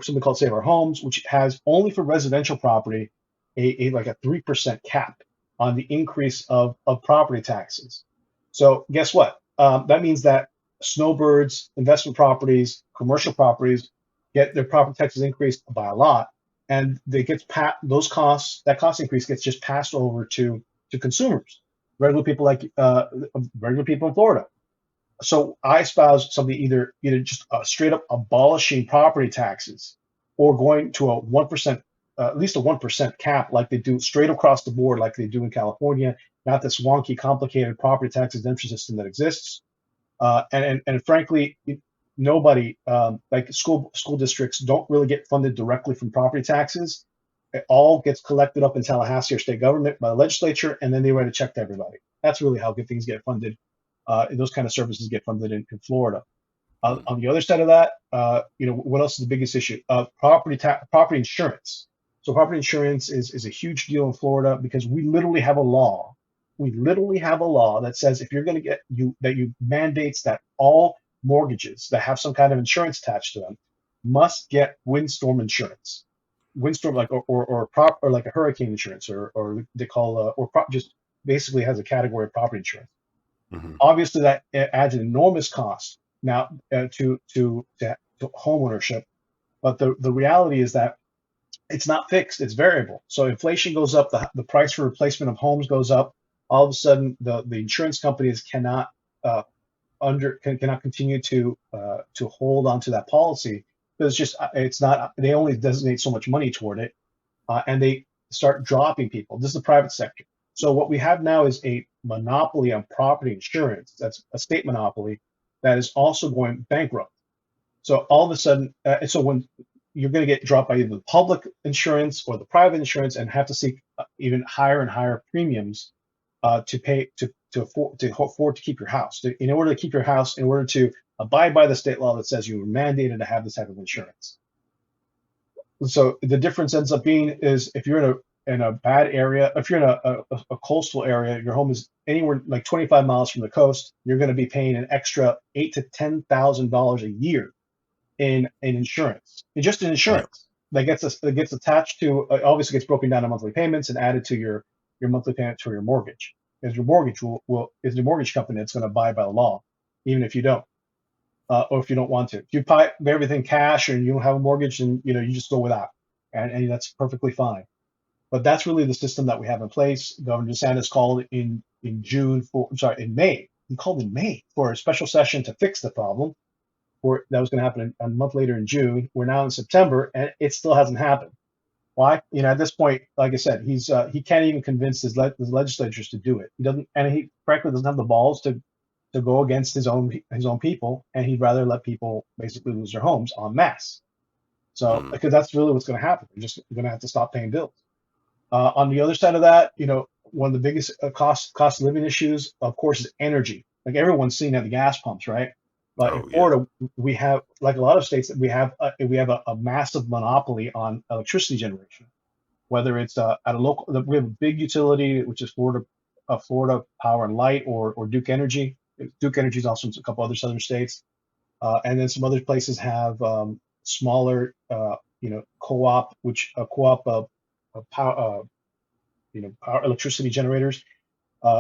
B: something called Save Our Homes, which has only for residential property like a 3% cap on the increase of property taxes. So guess what? That means that snowbirds, investment properties, commercial properties get their property taxes increased by a lot, and that cost increase gets just passed over to consumers, regular people regular people in Florida. So I espouse something either just straight up abolishing property taxes, or going to a 1%, at least a 1% cap, like they do straight across the board, like they do in California. Not this wonky, complicated property tax exemption system that exists. And frankly, nobody like school districts don't really get funded directly from property taxes. It all gets collected up in Tallahassee or state government by the legislature, and then they write a check to everybody. That's really how good things get funded. Those kind of services get funded in Florida.
A: Mm,
B: On the other side of that, what else is the biggest issue? Property insurance. So property insurance is a huge deal in Florida because we literally have a law. We literally have a law that says if you're going to you mandates that all mortgages that have some kind of insurance attached to them must get windstorm insurance. Windstorm, like or like a hurricane insurance, or they call just basically has a category of property insurance.
A: mhm.
B: Obviously, that adds an enormous cost now to home ownership. But the reality is that it's not fixed; it's variable. So inflation goes up, the price for replacement of homes goes up. All of a sudden, the insurance companies uh, cannot continue to hold on to that policy, because it's not, they only designate so much money toward it, and they start dropping people. This is the private sector. So what we have now is a monopoly on property insurance. That's a state monopoly that is also going bankrupt. So all of a sudden, so when you're going to get dropped by either the public insurance or the private insurance, and have to seek even higher and higher premiums to pay to afford to keep your house. In order to keep your house, in order to abide by the state law that says you are mandated to have this type of insurance. So the difference ends up being is if you're in a bad area, if you're in a coastal area, your home is anywhere like 25 miles from the coast, you're going to be paying an extra $8,000 to $10,000 a year in insurance, and just in
A: Yeah.
B: insurance that gets attached to obviously gets broken down to monthly payments and added to your monthly payment for your mortgage. Because your mortgage is the mortgage company that's going to abide by the law, even if you don't, or if you don't want to. If you pay everything cash and you don't have a mortgage, and you just go without, and that's perfectly fine. But that's really the system that we have in place. Governor DeSantis called in May. He called in May for a special session to fix the problem. That was going to happen a month later in June. We're now in September, and it still hasn't happened. Why? At this point, like I said, he can't even convince his legislatures to do it. He doesn't, and he frankly doesn't have the balls to go against his own people, and he'd rather let people basically lose their homes en masse. So, because that's really what's going to happen. We're just going to have to stop paying bills. On the other side of that, one of the biggest cost of living issues, of course, is energy. Like everyone's seen at the gas pumps, right? But in Florida, we have, like a lot of states, we have a massive monopoly on electricity generation. Whether it's at a local, we have a big utility, which is Florida Power and Light, or Duke Energy. Duke Energy is also in a couple other southern states, and then some other places have smaller, co-op, power, power electricity generators,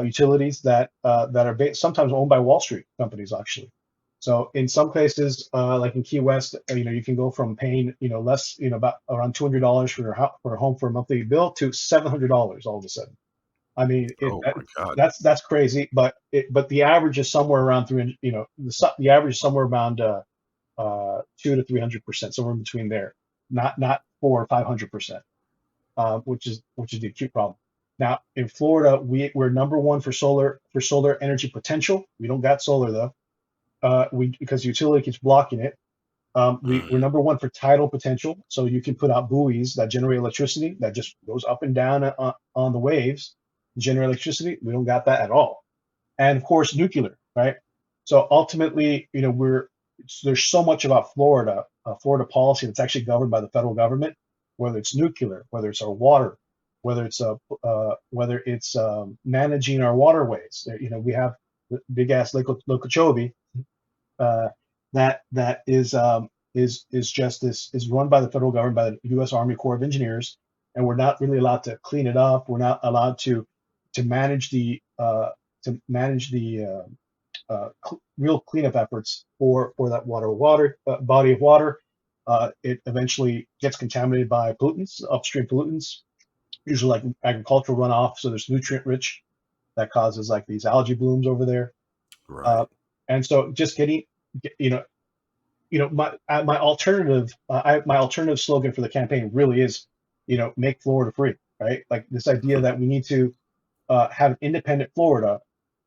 B: utilities that are sometimes owned by Wall Street companies, actually. So in some cases, like in Key West, you can go from paying, less, about around $200 for a home for a monthly bill to $700 all of a sudden. I mean, that's crazy. But the average is somewhere around the average is somewhere around 200 to 300%, somewhere in between there, not 400 or 500%, which is the acute problem. Now in Florida, we're number one for solar energy potential. We don't got solar though. Because the utility keeps blocking it. We're number one for tidal potential, so you can put out buoys that generate electricity that just goes up and down on the waves to generate electricity. We don't got that at all. And of course, nuclear, right? So ultimately, there's so much about Florida policy that's actually governed by the federal government, whether it's nuclear, whether it's our water, whether it's managing our waterways. We have the big ass Lake Okeechobee. That is run by the federal government, by the U.S. Army Corps of Engineers, and we're not really allowed to clean it up. We're not allowed to manage the real cleanup efforts for that body of water. It eventually gets contaminated by pollutants, upstream pollutants, usually like agricultural runoff. So there's nutrient rich that causes like these algae blooms over there.
A: Right.
B: And so just getting, my alternative slogan for the campaign really is, make Florida free, right? Like this idea that we need to have an independent Florida,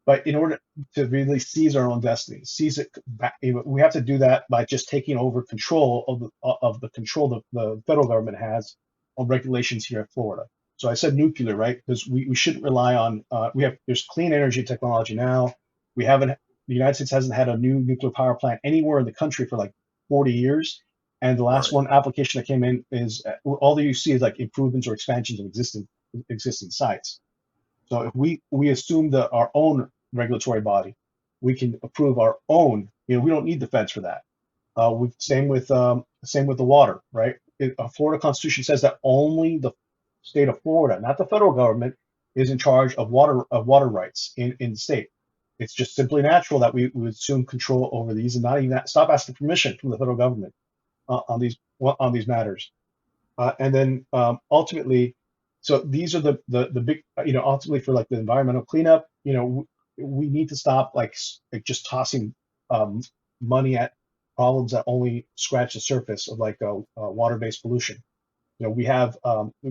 B: but in order to really seize our own destiny, seize it back, we have to do that by just taking over control of the control the federal government has on regulations here in Florida. So I said nuclear, right? Because we shouldn't rely on, there's clean energy technology now. The United States hasn't had a new nuclear power plant anywhere in the country for like 40 years. And the last one application that came in is all that you see is like improvements or expansions of existing sites. So if we assume our own regulatory body, we can approve our own, we don't need the feds for that. Same with the water, right? A Florida Constitution says that only the state of Florida, not the federal government, is in charge of water rights in the state. It's just simply natural that we would assume control over these and not even stop asking permission from the federal government on these matters. And then ultimately, so these are the big, ultimately for like the environmental cleanup, we need to stop like just tossing money at problems that only scratch the surface of like water-based pollution. We have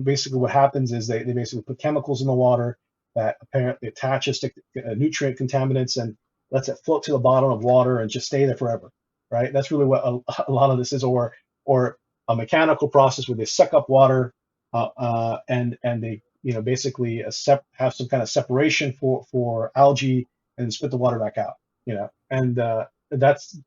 B: basically what happens is they basically put chemicals in the water that apparently attaches to nutrient contaminants and lets it float to the bottom of water and just stay there forever, right? That's really what a lot of this is. Or a mechanical process where they suck up water, and they basically have some kind of separation for algae and then spit the water back out. And that's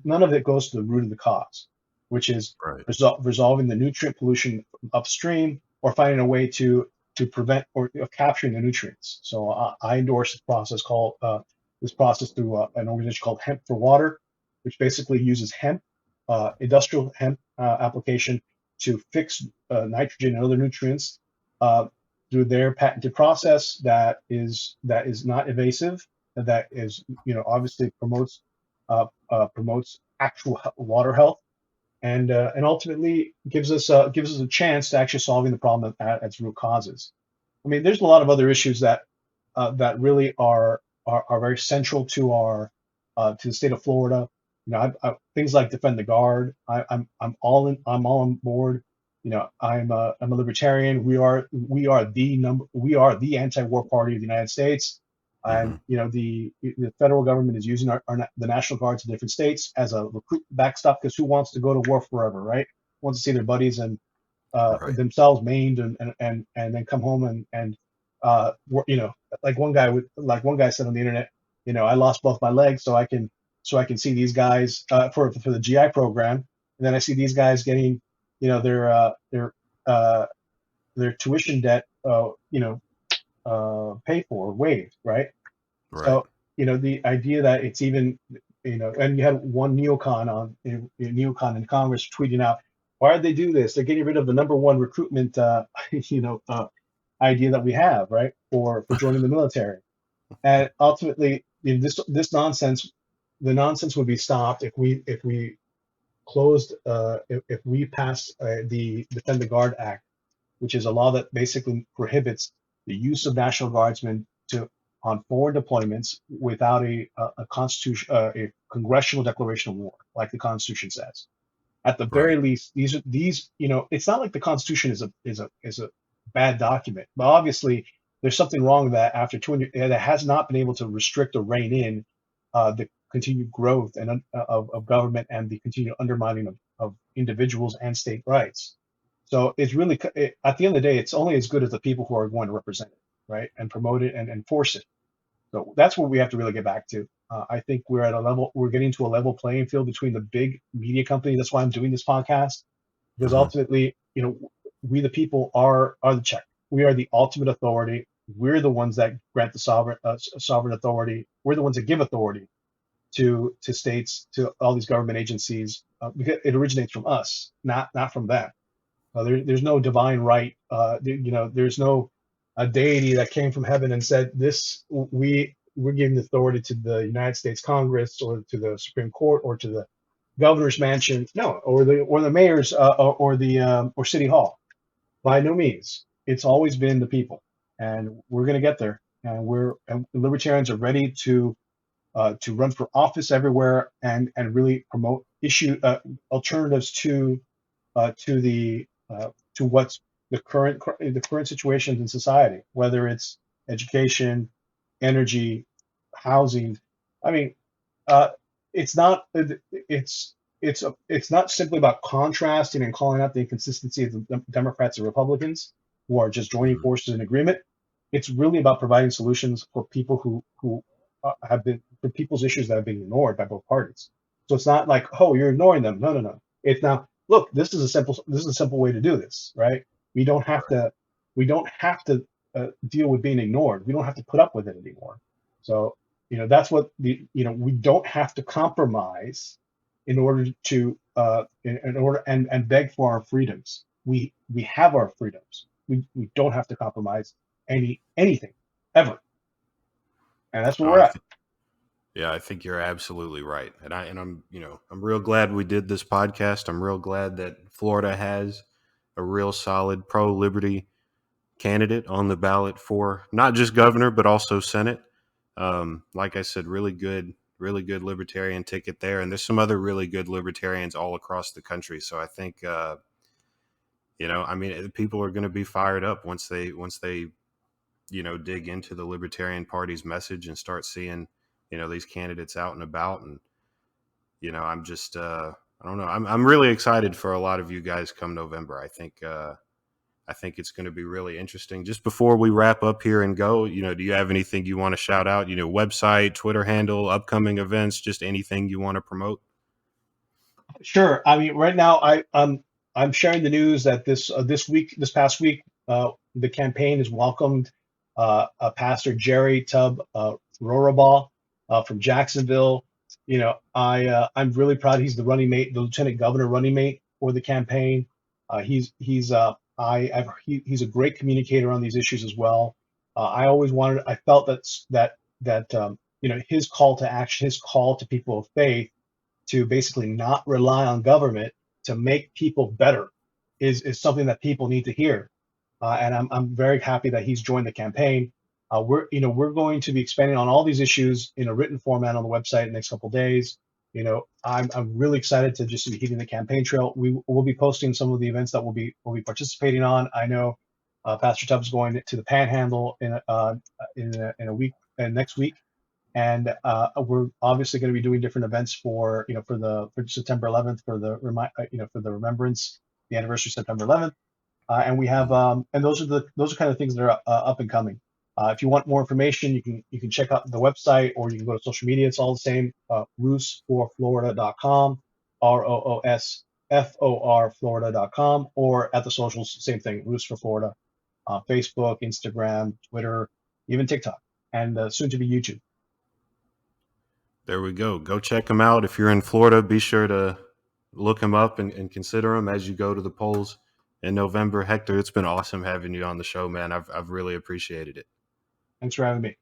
B: none of it goes to the root of the cause, which is
A: Right.
B: resolving the nutrient pollution upstream or finding a way to prevent or capturing the nutrients. So I endorse this process through an organization called Hemp for Water, which basically uses hemp, industrial hemp application to fix nitrogen and other nutrients through their patented process that is not invasive, that is obviously promotes actual water health, and ultimately gives us a chance to actually solving the problem at its root causes. I mean, there's a lot of other issues that really are very central to the state of Florida. Things like defend the guard. I'm all on board. I'm a libertarian. We are the anti-war party of the United States.
A: Mm-hmm.
B: And the federal government is using the National Guards in different states as a recruit backstop, because who wants to go to war forever, right? Wants to see their buddies and
A: Right.
B: themselves maimed and then come home and like one guy said on the internet, I lost both my legs so I can see these guys for the GI program, and then I see these guys getting uh, their tuition debt paid for, waived, right?
A: Right.
B: So the idea that it's even and you had one neocon in Congress tweeting out, why did they do this? They're getting rid of the number one recruitment idea that we have, right, for joining the military. And ultimately, this nonsense, the nonsense would be stopped if we closed if we passed the Defend the Guard Act, which is a law that basically prohibits the use of National Guardsmen on foreign deployments without a constitution, a congressional declaration of war, like the Constitution says. At the very
A: Right.
B: least, these it's not like the Constitution is a bad document, but obviously there's something wrong that after 200 that has not been able to restrict or rein in the continued growth of government and the continued undermining of individuals and state rights. So it's really, at the end of the day, it's only as good as the people who are going to represent it, right, and promote it and enforce it. So that's what we have to really get back to. I think we're getting to a level playing field between the big media companies. That's why I'm doing this podcast, because
A: Mm-hmm.
B: ultimately, we the people are the check. We are the ultimate authority. We're the ones that grant the sovereign authority. We're the ones that give authority to states, to all these government agencies, because it originates from us, not from them. There's no divine right. There's no a deity that came from heaven and said this. We're giving authority to the United States Congress or to the Supreme Court or to the governor's mansion. No, or the mayor's or city hall. By no means. It's always been the people, and we're going to get there. And libertarians are ready to run for office everywhere and really promote alternatives to the to what's the current situations in society, whether it's education, energy, housing. I mean, uh, it's not it's not simply about contrasting and calling out the inconsistency of the Democrats and Republicans who are just joining
A: Mm-hmm.
B: forces in agreement. It's really about providing solutions for people who have been for people's issues that have been ignored by both parties. So it's not like, oh, you're ignoring them. No, no, no. It's now, look, this is a simple way to do this, right? We don't have
A: Right.
B: to we don't have to deal with being ignored. We don't have to put up with it anymore. So that's what we don't have to compromise in order to in order and beg for our freedoms. We have our freedoms. We don't have to compromise anything ever, and that's where
A: No,
B: we're at.
A: yeah, I think you're absolutely right. I'm real glad we did this podcast. I'm real glad that Florida has a real solid pro liberty candidate on the ballot for not just governor, but also Senate. Like I said, really good libertarian ticket there. And there's some other really good libertarians all across the country. So I think, people are going to be fired up once they dig into the Libertarian Party's message and start seeing, these candidates out and about. And, I'm I don't know. I'm really excited for a lot of you guys come November. I think it's going to be really interesting. Just before we wrap up here and go, do you have anything you want to shout out? Website, Twitter handle, upcoming events, just anything you want to promote?
B: Sure. I mean, right now I'm sharing the news that this past week, the campaign has welcomed Pastor Jerry Tubb Rorabaugh from Jacksonville. I'm really proud. He's the running mate, the lieutenant governor running mate for the campaign. He's he's a great communicator on these issues as well. I felt that his call to action, his call to people of faith to basically not rely on government to make people better is something that people need to hear. And I'm very happy that he's joined the campaign. We're going to be expanding on all these issues in a written format on the website in the next couple of days. I'm really excited to just be hitting the campaign trail. We will be posting some of the events that we'll be participating on. I know Pastor Tubbs going to the Panhandle in a week and next week. And we're obviously going to be doing different events for September 11th for the for the remembrance, the anniversary of September 11th, and we have and those are kind of things that are up and coming. If you want more information, you can check out the website or you can go to social media. It's all the same. roosforflorida.com, ROOSFOR Florida.com, or at the socials, same thing, Roos for Florida, Facebook, Instagram, Twitter, even TikTok, and soon to be YouTube.
A: There we go. Go check them out. If you're in Florida, be sure to look them up and consider them as you go to the polls in November. Hector, it's been awesome having you on the show, man. I've really appreciated it.
B: Thanks for having me.